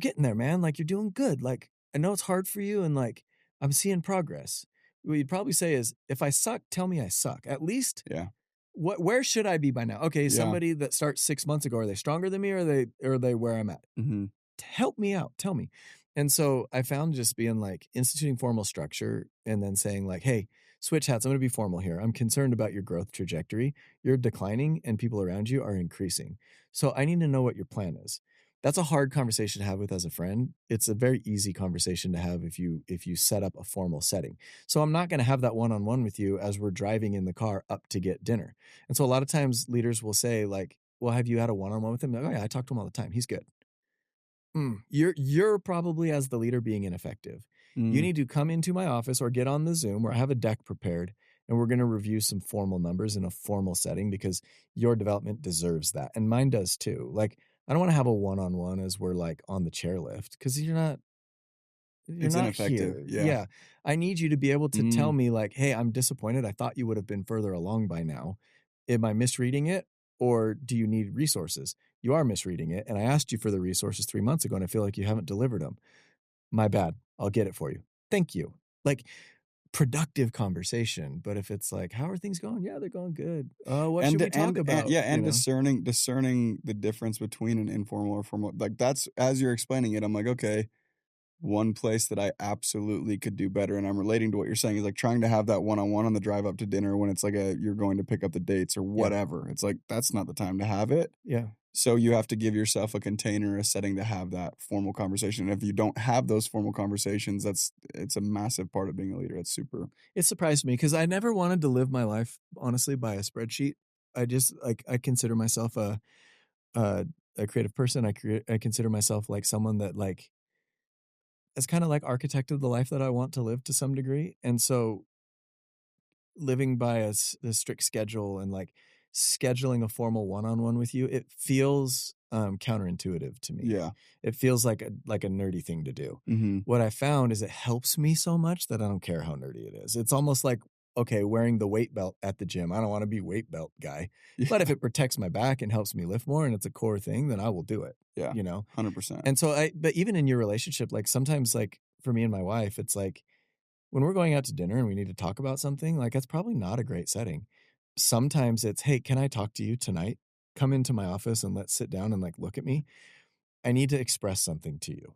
getting there, man. Like, you're doing good. Like, I know it's hard for you and, like, I'm seeing progress." What you'd probably say is, "If I suck, tell me I suck. At least Yeah. where should I be by now?" Okay, Yeah. somebody that starts 6 months ago, are they stronger than me or are they where I'm at? Mhm. Help me out, tell me. And so I found just being like instituting formal structure and then saying like, "Hey, switch hats. I'm going to be formal here. I'm concerned about your growth trajectory. You're declining and people around you are increasing. So I need to know what your plan is." That's a hard conversation to have with as a friend. It's a very easy conversation to have if you set up a formal setting. So I'm not going to have that one-on-one with you as we're driving in the car up to get dinner. And so a lot of times leaders will say like, "Well, have you had a one-on-one with him?" Like, "Oh yeah, I talk to him all the time. He's good." You're probably as the leader being ineffective. You Mm. need to come into my office or get on the Zoom where I have a deck prepared and we're going to review some formal numbers in a formal setting because your development deserves that and mine does too. Like I don't want to have a one-on-one as we're like on the chairlift because you're It's not ineffective. here. Yeah. Yeah. I need you to be able to tell Mm. me like, "Hey, I'm disappointed. I thought you would have been further along by now. Am I misreading it? or do you need resources? You are misreading it. And I asked you for the resources 3 months ago and I feel like you haven't delivered them. My bad. I'll get it for you. Thank you. Like productive conversation. But if it's like, how are things going? Yeah, they're going good. What should we talk about? And discerning the difference between an informal or formal, like that's, as you're explaining it, I'm like, okay, one place that I absolutely could do better, and I'm relating to what you're saying, is like trying to have that one-on-one on the drive up to dinner when it's like you're going to pick up the dates or whatever. It's like, that's not the time to have it. Yeah. So you have to give yourself a container, a setting to have that formal conversation. And if you don't have those formal conversations, it's a massive part of being a leader. It surprised me because I never wanted to live my life, honestly, by a spreadsheet. I just I consider myself a creative person. I consider myself like someone that like has kind of like architected the life that I want to live to some degree. And so living by a strict schedule and like scheduling a formal one-on-one with you, it feels counterintuitive to me. Yeah. It feels like a nerdy thing to do. Mm-hmm. What I found is it helps me so much that I don't care how nerdy it is. It's almost like, okay, wearing the weight belt at the gym. I don't want to be weight belt guy, but if it protects my back and helps me lift more and it's a core thing, then I will do it. Yeah. 100%. And so but even in your relationship, like sometimes like for me and my wife, it's like when we're going out to dinner and we need to talk about something, like that's probably not a great setting. Sometimes it's, hey, can I talk to you tonight? Come into my office and let's sit down and like look at me. I need to express something to you.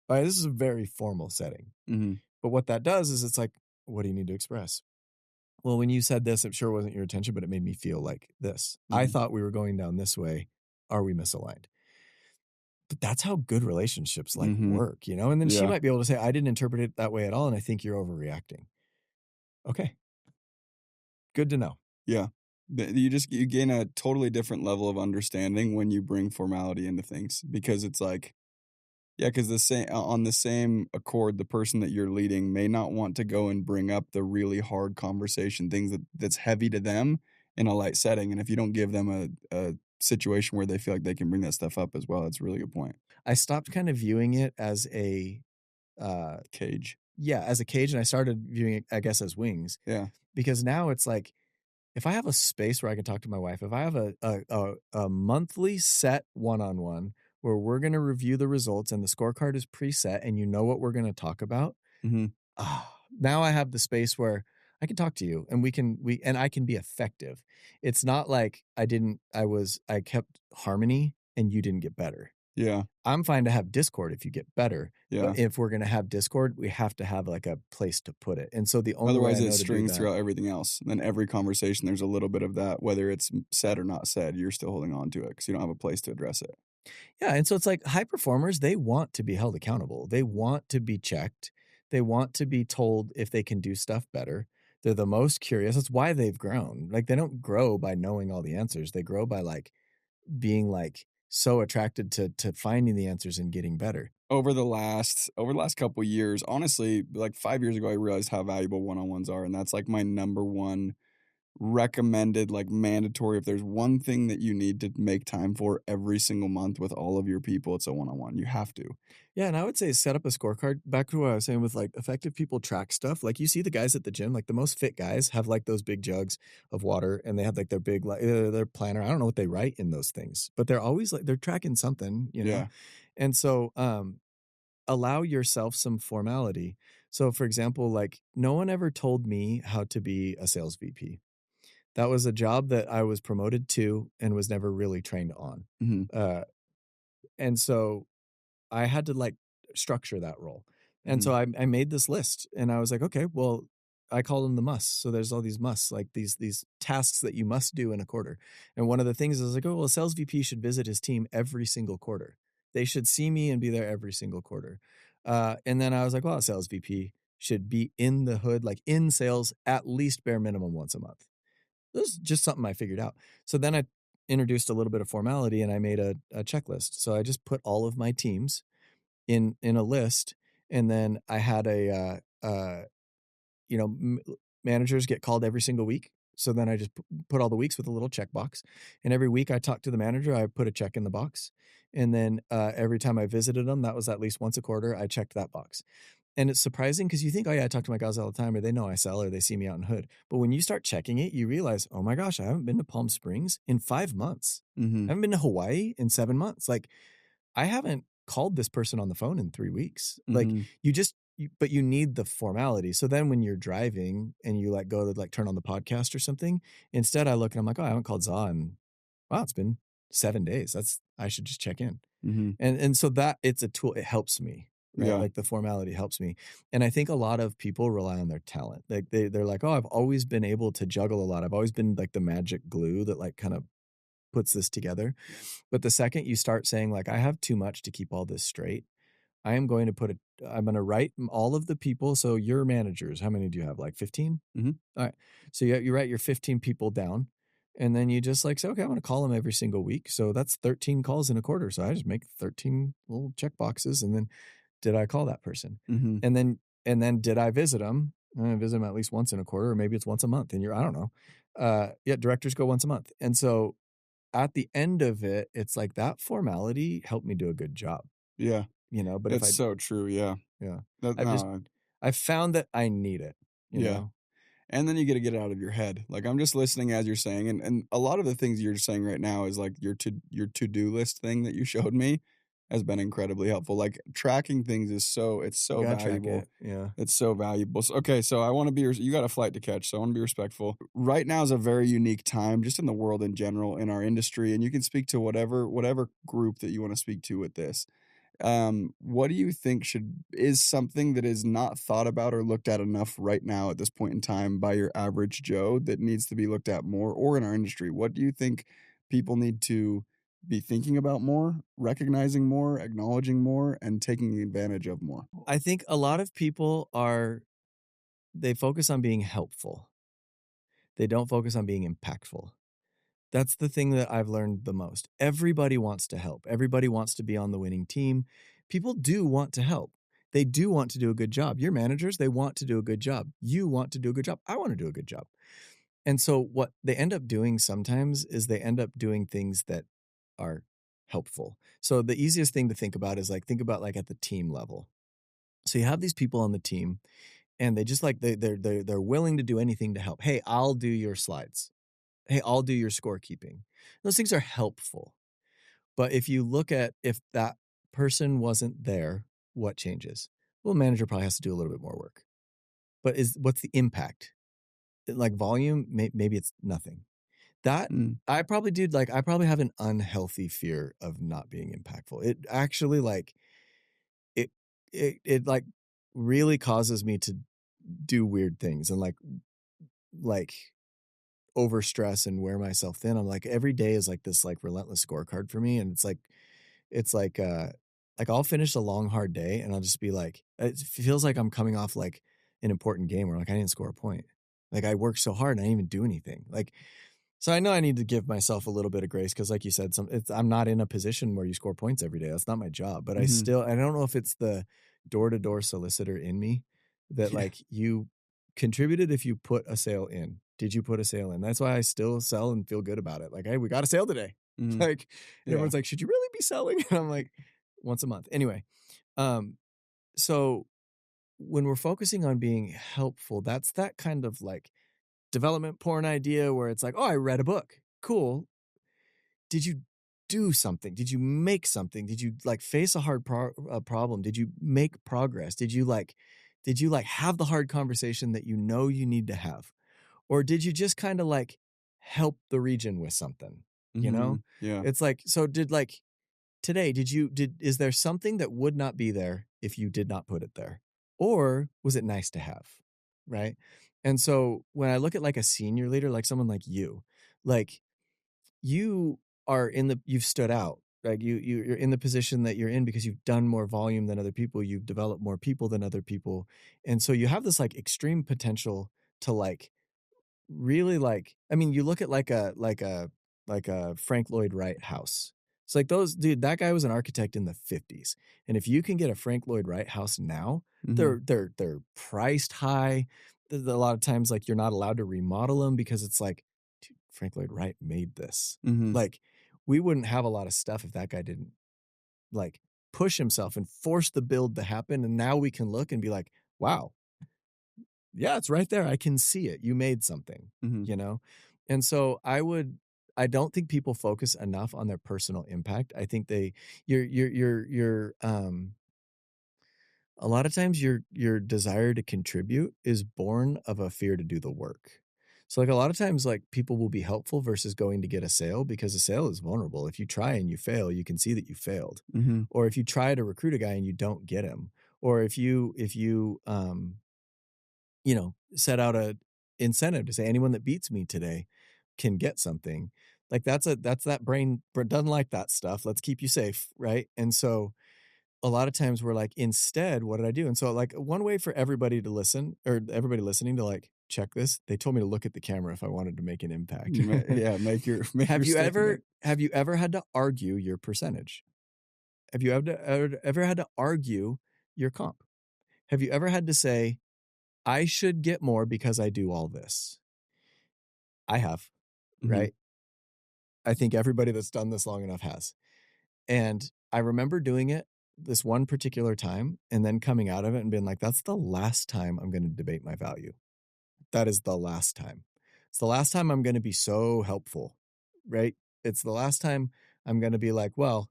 All right, this is a very formal setting. Mm-hmm. But what that does is it's like, what do you need to express? Well, when you said this, it sure wasn't your intention, but it made me feel like this. I thought we were going down this way. Are we misaligned? But that's how good relationships like work, And then she might be able to say, I didn't interpret it that way at all. And I think you're overreacting. Okay. Good to know. Yeah. You gain a totally different level of understanding when you bring formality into things, because it's like, because on the same accord, the person that you're leading may not want to go and bring up the really hard conversation, things that's heavy to them in a light setting. And if you don't give them a situation where they feel like they can bring that stuff up as well, that's a really good point. I stopped kind of viewing it as a cage. Yeah, as a cage, and I started viewing it, I guess, as wings. Yeah. Because now it's like, if I have a space where I can talk to my wife, if I have a monthly set one-on-one where we're going to review the results and the scorecard is preset and you know what we're going to talk about, now I have the space where I can talk to you and I can be effective. It's not like I kept harmony and you didn't get better. Yeah. I'm fine to have discord if you get better. Yeah. But if we're going to have discord, we have to have like a place to put it. And so the only otherwise way I know it strings throughout everything else. And then every conversation, there's a little bit of that, whether it's said or not said, you're still holding on to it because you don't have a place to address it. Yeah. And so it's like high performers, they want to be held accountable. They want to be checked. They want to be told if they can do stuff better. They're the most curious. That's why they've grown. Like they don't grow by knowing all the answers. They grow by like being like so attracted to finding the answers and getting better. Over the last couple of years, honestly, like 5 years ago, I realized how valuable one-on-ones are. And that's like my number one recommended, like mandatory. If there's one thing that you need to make time for every single month with all of your people, it's a one-on-one. You have to. Yeah. And I would say set up a scorecard. Back to what I was saying with like effective people track stuff. Like you see the guys at the gym, like the most fit guys have like those big jugs of water and they have like their big, their planner. I don't know what they write in those things, but they're always like, they're tracking something, Yeah. And so, allow yourself some formality. So for example, like no one ever told me how to be a sales VP. That was a job that I was promoted to and was never really trained on. And so I had to like structure that role. And so I made this list and I was like, okay, well, I call them the musts. So there's all these musts, like these tasks that you must do in a quarter. And one of the things is like, oh, well, a sales VP should visit his team every single quarter. They should see me and be there every single quarter. And then I was like, well, a sales VP should be in the hood, like in sales, at least bare minimum once a month. This is just something I figured out. So then I introduced a little bit of formality and I made a checklist. So I just put all of my teams in a list. And then I had managers get called every single week. So then I just put all the weeks with a little checkbox. And every week I talked to the manager, I put a check in the box. And then every time I visited them, that was at least once a quarter, I checked that box. And it's surprising because you think, oh yeah, I talk to my guys all the time, or they know I sell, or they see me out in Hood. But when you start checking it, you realize, oh my gosh, I haven't been to Palm Springs in 5 months. Mm-hmm. I haven't been to Hawaii in 7 months. Like, I haven't called this person on the phone in 3 weeks. Like, but you need the formality. So then when you're driving and you like go to like turn on the podcast or something, instead I look and I'm like, oh, I haven't called Za in, wow, it's been 7 days. I should just check in. Mm-hmm. And so that it's a tool. It helps me, right? Yeah. Like the formality helps me. And I think a lot of people rely on their talent. Like they're like, oh, I've always been able to juggle a lot. I've always been like the magic glue that like kind of puts this together. But the second you start saying like, I have too much to keep all this straight, I'm going to write all of the people. So your managers, how many do you have? Like 15? Mm-hmm. All right. So you write your 15 people down, and then you just like say, okay, I'm going to call them every single week. So that's 13 calls in a quarter. So I just make 13 little check boxes. And then did I call that person? Mm-hmm. And then did I visit them? I visit them at least once in a quarter, or maybe it's once a month. And I don't know. Directors go once a month. And so at the end of it, it's like that formality helped me do a good job. Yeah. But it's so true. Yeah. Yeah. No, I've found that I need it. You know? And then you get to get it out of your head. Like I'm just listening as you're saying, and a lot of the things you're saying right now is like your to-do list thing that you showed me has been incredibly helpful. Like tracking things is so valuable. Yeah. It's so valuable. So, okay, so I want to be you got a flight to catch, so I want to be respectful. Right now is a very unique time just in the world in general, in our industry, and you can speak to whatever group that you want to speak to with this. What do you think is something that is not thought about or looked at enough right now at this point in time by your average Joe that needs to be looked at more, or in our industry? What do you think people need to be thinking about more, recognizing more, acknowledging more, and taking advantage of more? I think a lot of people they focus on being helpful. They don't focus on being impactful. That's the thing that I've learned the most. Everybody wants to help. Everybody wants to be on the winning team. People do want to help. They do want to do a good job. Your managers, they want to do a good job. You want to do a good job. I want to do a good job. And so what they end up doing sometimes is they end up doing things that are helpful. So the easiest thing to think about is think about at the team level. So you have these people on the team, and they just they're willing to do anything to help. Hey, I'll do your slides. Hey, I'll do your scorekeeping. Those things are helpful. But if you look at if that person wasn't there, what changes? Well, manager probably has to do a little bit more work. But what's the impact? Like volume, maybe it's nothing. That I probably I probably have an unhealthy fear of not being impactful. It actually it really causes me to do weird things and like overstress and wear myself thin. I'm like, every day is this relentless scorecard for me. And it's like I'll finish a long, hard day and I'll just be like, it feels like I'm coming off an important game where I didn't score a point. I worked so hard and I didn't even do anything. So I know I need to give myself a little bit of grace because, like you said, I'm not in a position where you score points every day. That's not my job. But I don't know if it's the door-to-door solicitor in me that you contributed if you put a sale in. Did you put a sale in? That's why I still sell and feel good about it. Hey, we got a sale today. Everyone's like, should you really be selling? And I'm like, once a month. Anyway, so when we're focusing on being helpful, that's that kind of development porn idea where it's oh, I read a book. Cool. Did you do something? Did you make something? Did you face a hard problem? Did you make progress? Did you have the hard conversation that you need to have? Or did you just kind of help the region with something? Yeah. It's so today, is there something that would not be there if you did not put it there? Or was it nice to have? Right. And so when I look at a senior leader, someone like you are you've stood out. You're in the position that you're in because you've done more volume than other people. You've developed more people than other people. And so you have this extreme potential to really you look at a Frank Lloyd Wright house. It's that guy was an architect in the 50s. And if you can get a Frank Lloyd Wright house now, they're priced high. A lot of times you're not allowed to remodel them because it's dude, Frank Lloyd Wright made this. We wouldn't have a lot of stuff if that guy didn't push himself and force the build to happen. And now we can look and be like, wow, yeah, it's right there. I can see it. You made something, Mhm. you know? And so I don't think people focus enough on their personal impact. I think a lot of times your desire to contribute is born of a fear to do the work. So like a lot of times like people will be helpful versus going to get a sale because a sale is vulnerable. If you try and you fail, you can see that you failed. Mhm. Or if you try to recruit a guy and you don't get him, or if you set out a incentive to say anyone that beats me today can get something. Like that's that brain doesn't like that stuff. Let's keep you safe, right? And so a lot of times we're like, instead, what did I do? And so like one way for everybody to listen or everybody listening to like check this, they told me to look at the camera if I wanted to make an impact. Make your have you statement. ever had to argue your percentage? Have you ever had to argue your comp? Have you ever had to say, I should get more because I do all this? I have, Mhm. right? I think everybody that's done this long enough has. And I remember doing it this one particular time and then coming out of it and being like, that's the last time I'm going to debate my value. That is the last time. It's the last time I'm going to be so helpful, right? It's the last time I'm going to be like, well,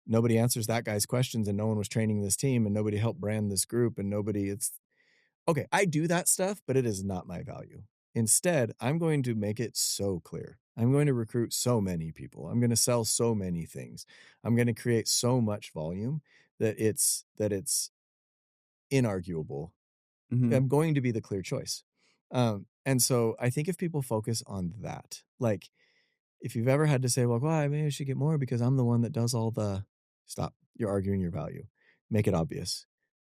nobody answers that guy's questions and no one was training this team and nobody helped brand this group and it's okay. I do that stuff, but it is not my value. Instead, I'm going to make it so clear. I'm going to recruit so many people. I'm going to sell so many things. I'm going to create so much volume that it's inarguable. Mhm. I'm going to be the clear choice. And so I think if people focus on that, like if you've ever had to say, well, maybe I should get more because I'm the one that does all the stop. You're arguing your value. Make it obvious.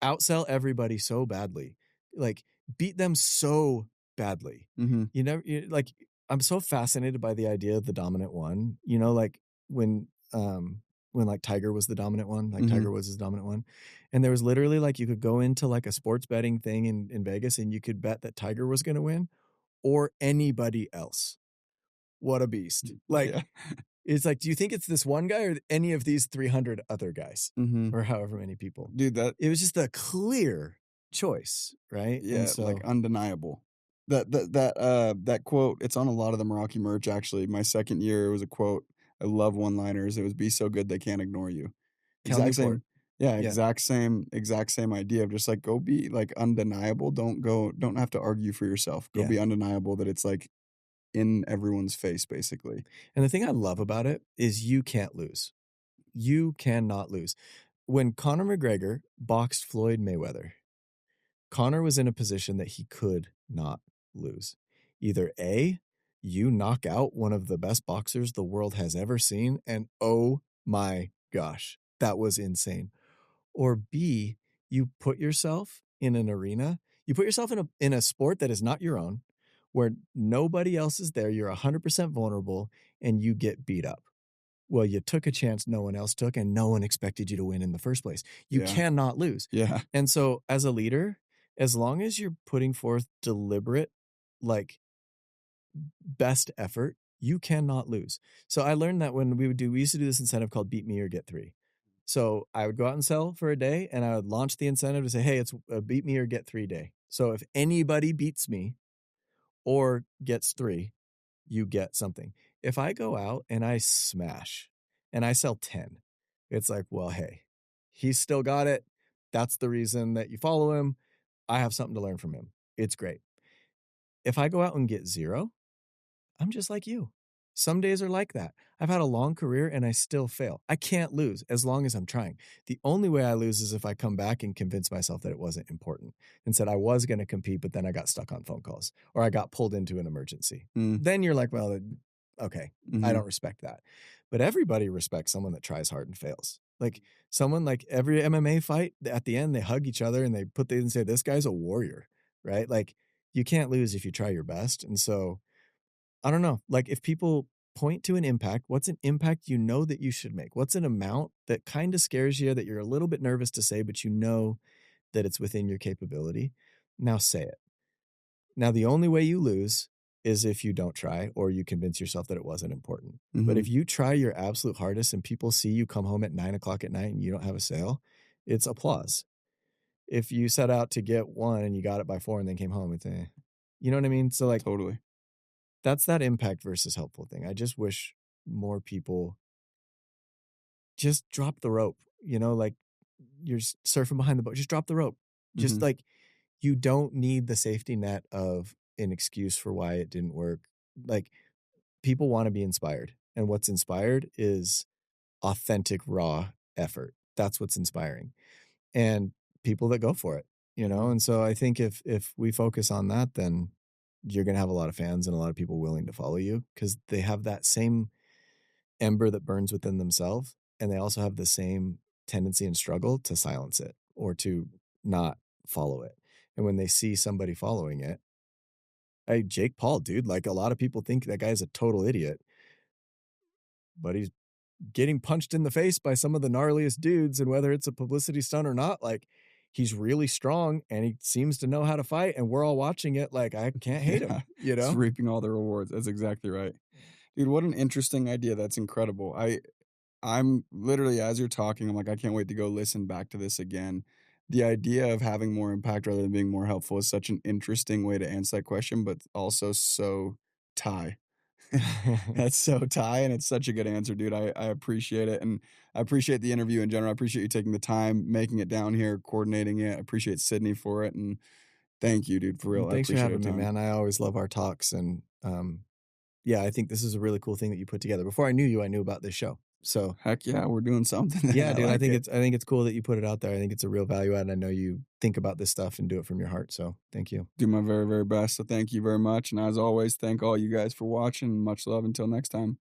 Outsell everybody so badly. Like beat them so badly. Mhm. Like I'm so fascinated by the idea of the dominant one. Like when like Tiger was the dominant one, like Mhm. Tiger was his dominant one. And there was literally like you could go into like a sports betting thing in Vegas and you could bet that Tiger was gonna win or anybody else. What a beast. Like, Yeah. it's like, do you think it's this one guy or any of these 300 other guys Mhm. or however many people? Dude, that It was just a clear choice, right? And yeah, like so, undeniable. That quote, it's on a lot of the Meraki merch actually. My second year, it was a quote. I love one-liners. It was "Be so good they can't ignore you." Cal Exact Newport. same. Yeah, Yeah. exact same idea of just like go be like undeniable. Don't have to argue for yourself. Go Yeah. be undeniable that it's like in everyone's face basically. And the thing I love about it is you can't lose. You cannot lose. When Conor McGregor boxed Floyd Mayweather, Conor was in a position that he could not lose. Either A, you knock out one of the best boxers the world has ever seen, and oh my gosh, that was insane. Or B, you put yourself in an arena, you put yourself in a sport that is not your own, where nobody else is there, you're 100% vulnerable, and you get beat up. Well, you took a chance no one else took, and no one expected you to win in the first place. You Yeah. cannot lose. Yeah. And so, as a leader, as long as you're putting forth deliberate, like best effort, you cannot lose. So, I learned that when we used to do this incentive called Beat Me or Get Three. So, I would go out and sell for a day, and I would launch the incentive to say, hey, it's a Beat Me or Get Three day. So, if anybody beats me or gets three, you get something. If I go out and I smash and I sell 10, it's like, well, hey, he's still got it. That's the reason that you follow him. I have something to learn from him. It's great. If I go out and get 0, I'm just like you. Some days are like that. I've had a long career and I still fail. I can't lose as long as I'm trying. The only way I lose is if I come back and convince myself that it wasn't important and said I was going to compete, but then I got stuck on phone calls or I got pulled into an emergency. Mm. Then you're like, well, okay, I Mhm. don't respect that. But everybody respects someone that tries hard and fails. Like someone like every MMA fight, at the end, they hug each other and they say, this guy's a warrior, right? Like you can't lose if you try your best. And so I don't know. Like if people point to an impact, what's an impact you know that you should make? What's an amount that kind of scares you that you're a little bit nervous to say, but you know that it's within your capability? Now say it. Now, the only way you lose is if you don't try or you convince yourself that it wasn't important. But Mhm. if you try your absolute hardest and people see you come home at 9 o'clock at night and you don't have a sale, it's applause. If you set out to get one and you got it by 4 and then came home, it's you know what I mean? So like Totally. that's that impact versus helpful thing. I just wish more people just drop the rope, like you're surfing behind the boat, just drop the rope. Just Mhm. like you don't need the safety net of an excuse for why it didn't work. Like people want to be inspired, and what's inspired is authentic raw effort. That's what's inspiring. And people that go for it, Mhm. and so I think if we focus on that, then you're going to have a lot of fans and a lot of people willing to follow you because they have that same ember that burns within themselves, and they also have the same tendency and struggle to silence it or to not follow it. And when they see somebody following it, hey, Jake Paul, dude, like a lot of people think that guy's a total idiot, but he's getting punched in the face by some of the gnarliest dudes. And whether it's a publicity stunt or not, like he's really strong and he seems to know how to fight. And we're all watching it. Like, I can't hate Yeah. him. Just reaping all the rewards. That's exactly right. Dude, what an interesting idea. That's incredible. I'm literally, as you're talking, I'm like, I can't wait to go listen back to this again. The idea of having more impact rather than being more helpful is such an interesting way to answer that question, but also so Ty. That's so Ty, and it's such a good answer, dude. I appreciate it, and I appreciate the interview in general. I appreciate you taking the time, making it down here, coordinating it. I appreciate Sydney for it, and thank you, dude, for real. I Thanks for appreciate it a having me, ton. man. I always love our talks. And yeah, I think this is a really cool thing that you put together. Before I knew you, I knew about this show. So Heck yeah, we're doing something. yeah, I dude, like it. I think it's cool that you put it out there. I think it's a real value add. And I know you think about this stuff and do it from your heart. So thank you. Do my very, very best. So thank you very much. And as always, thank all you guys for watching. Much love until next time.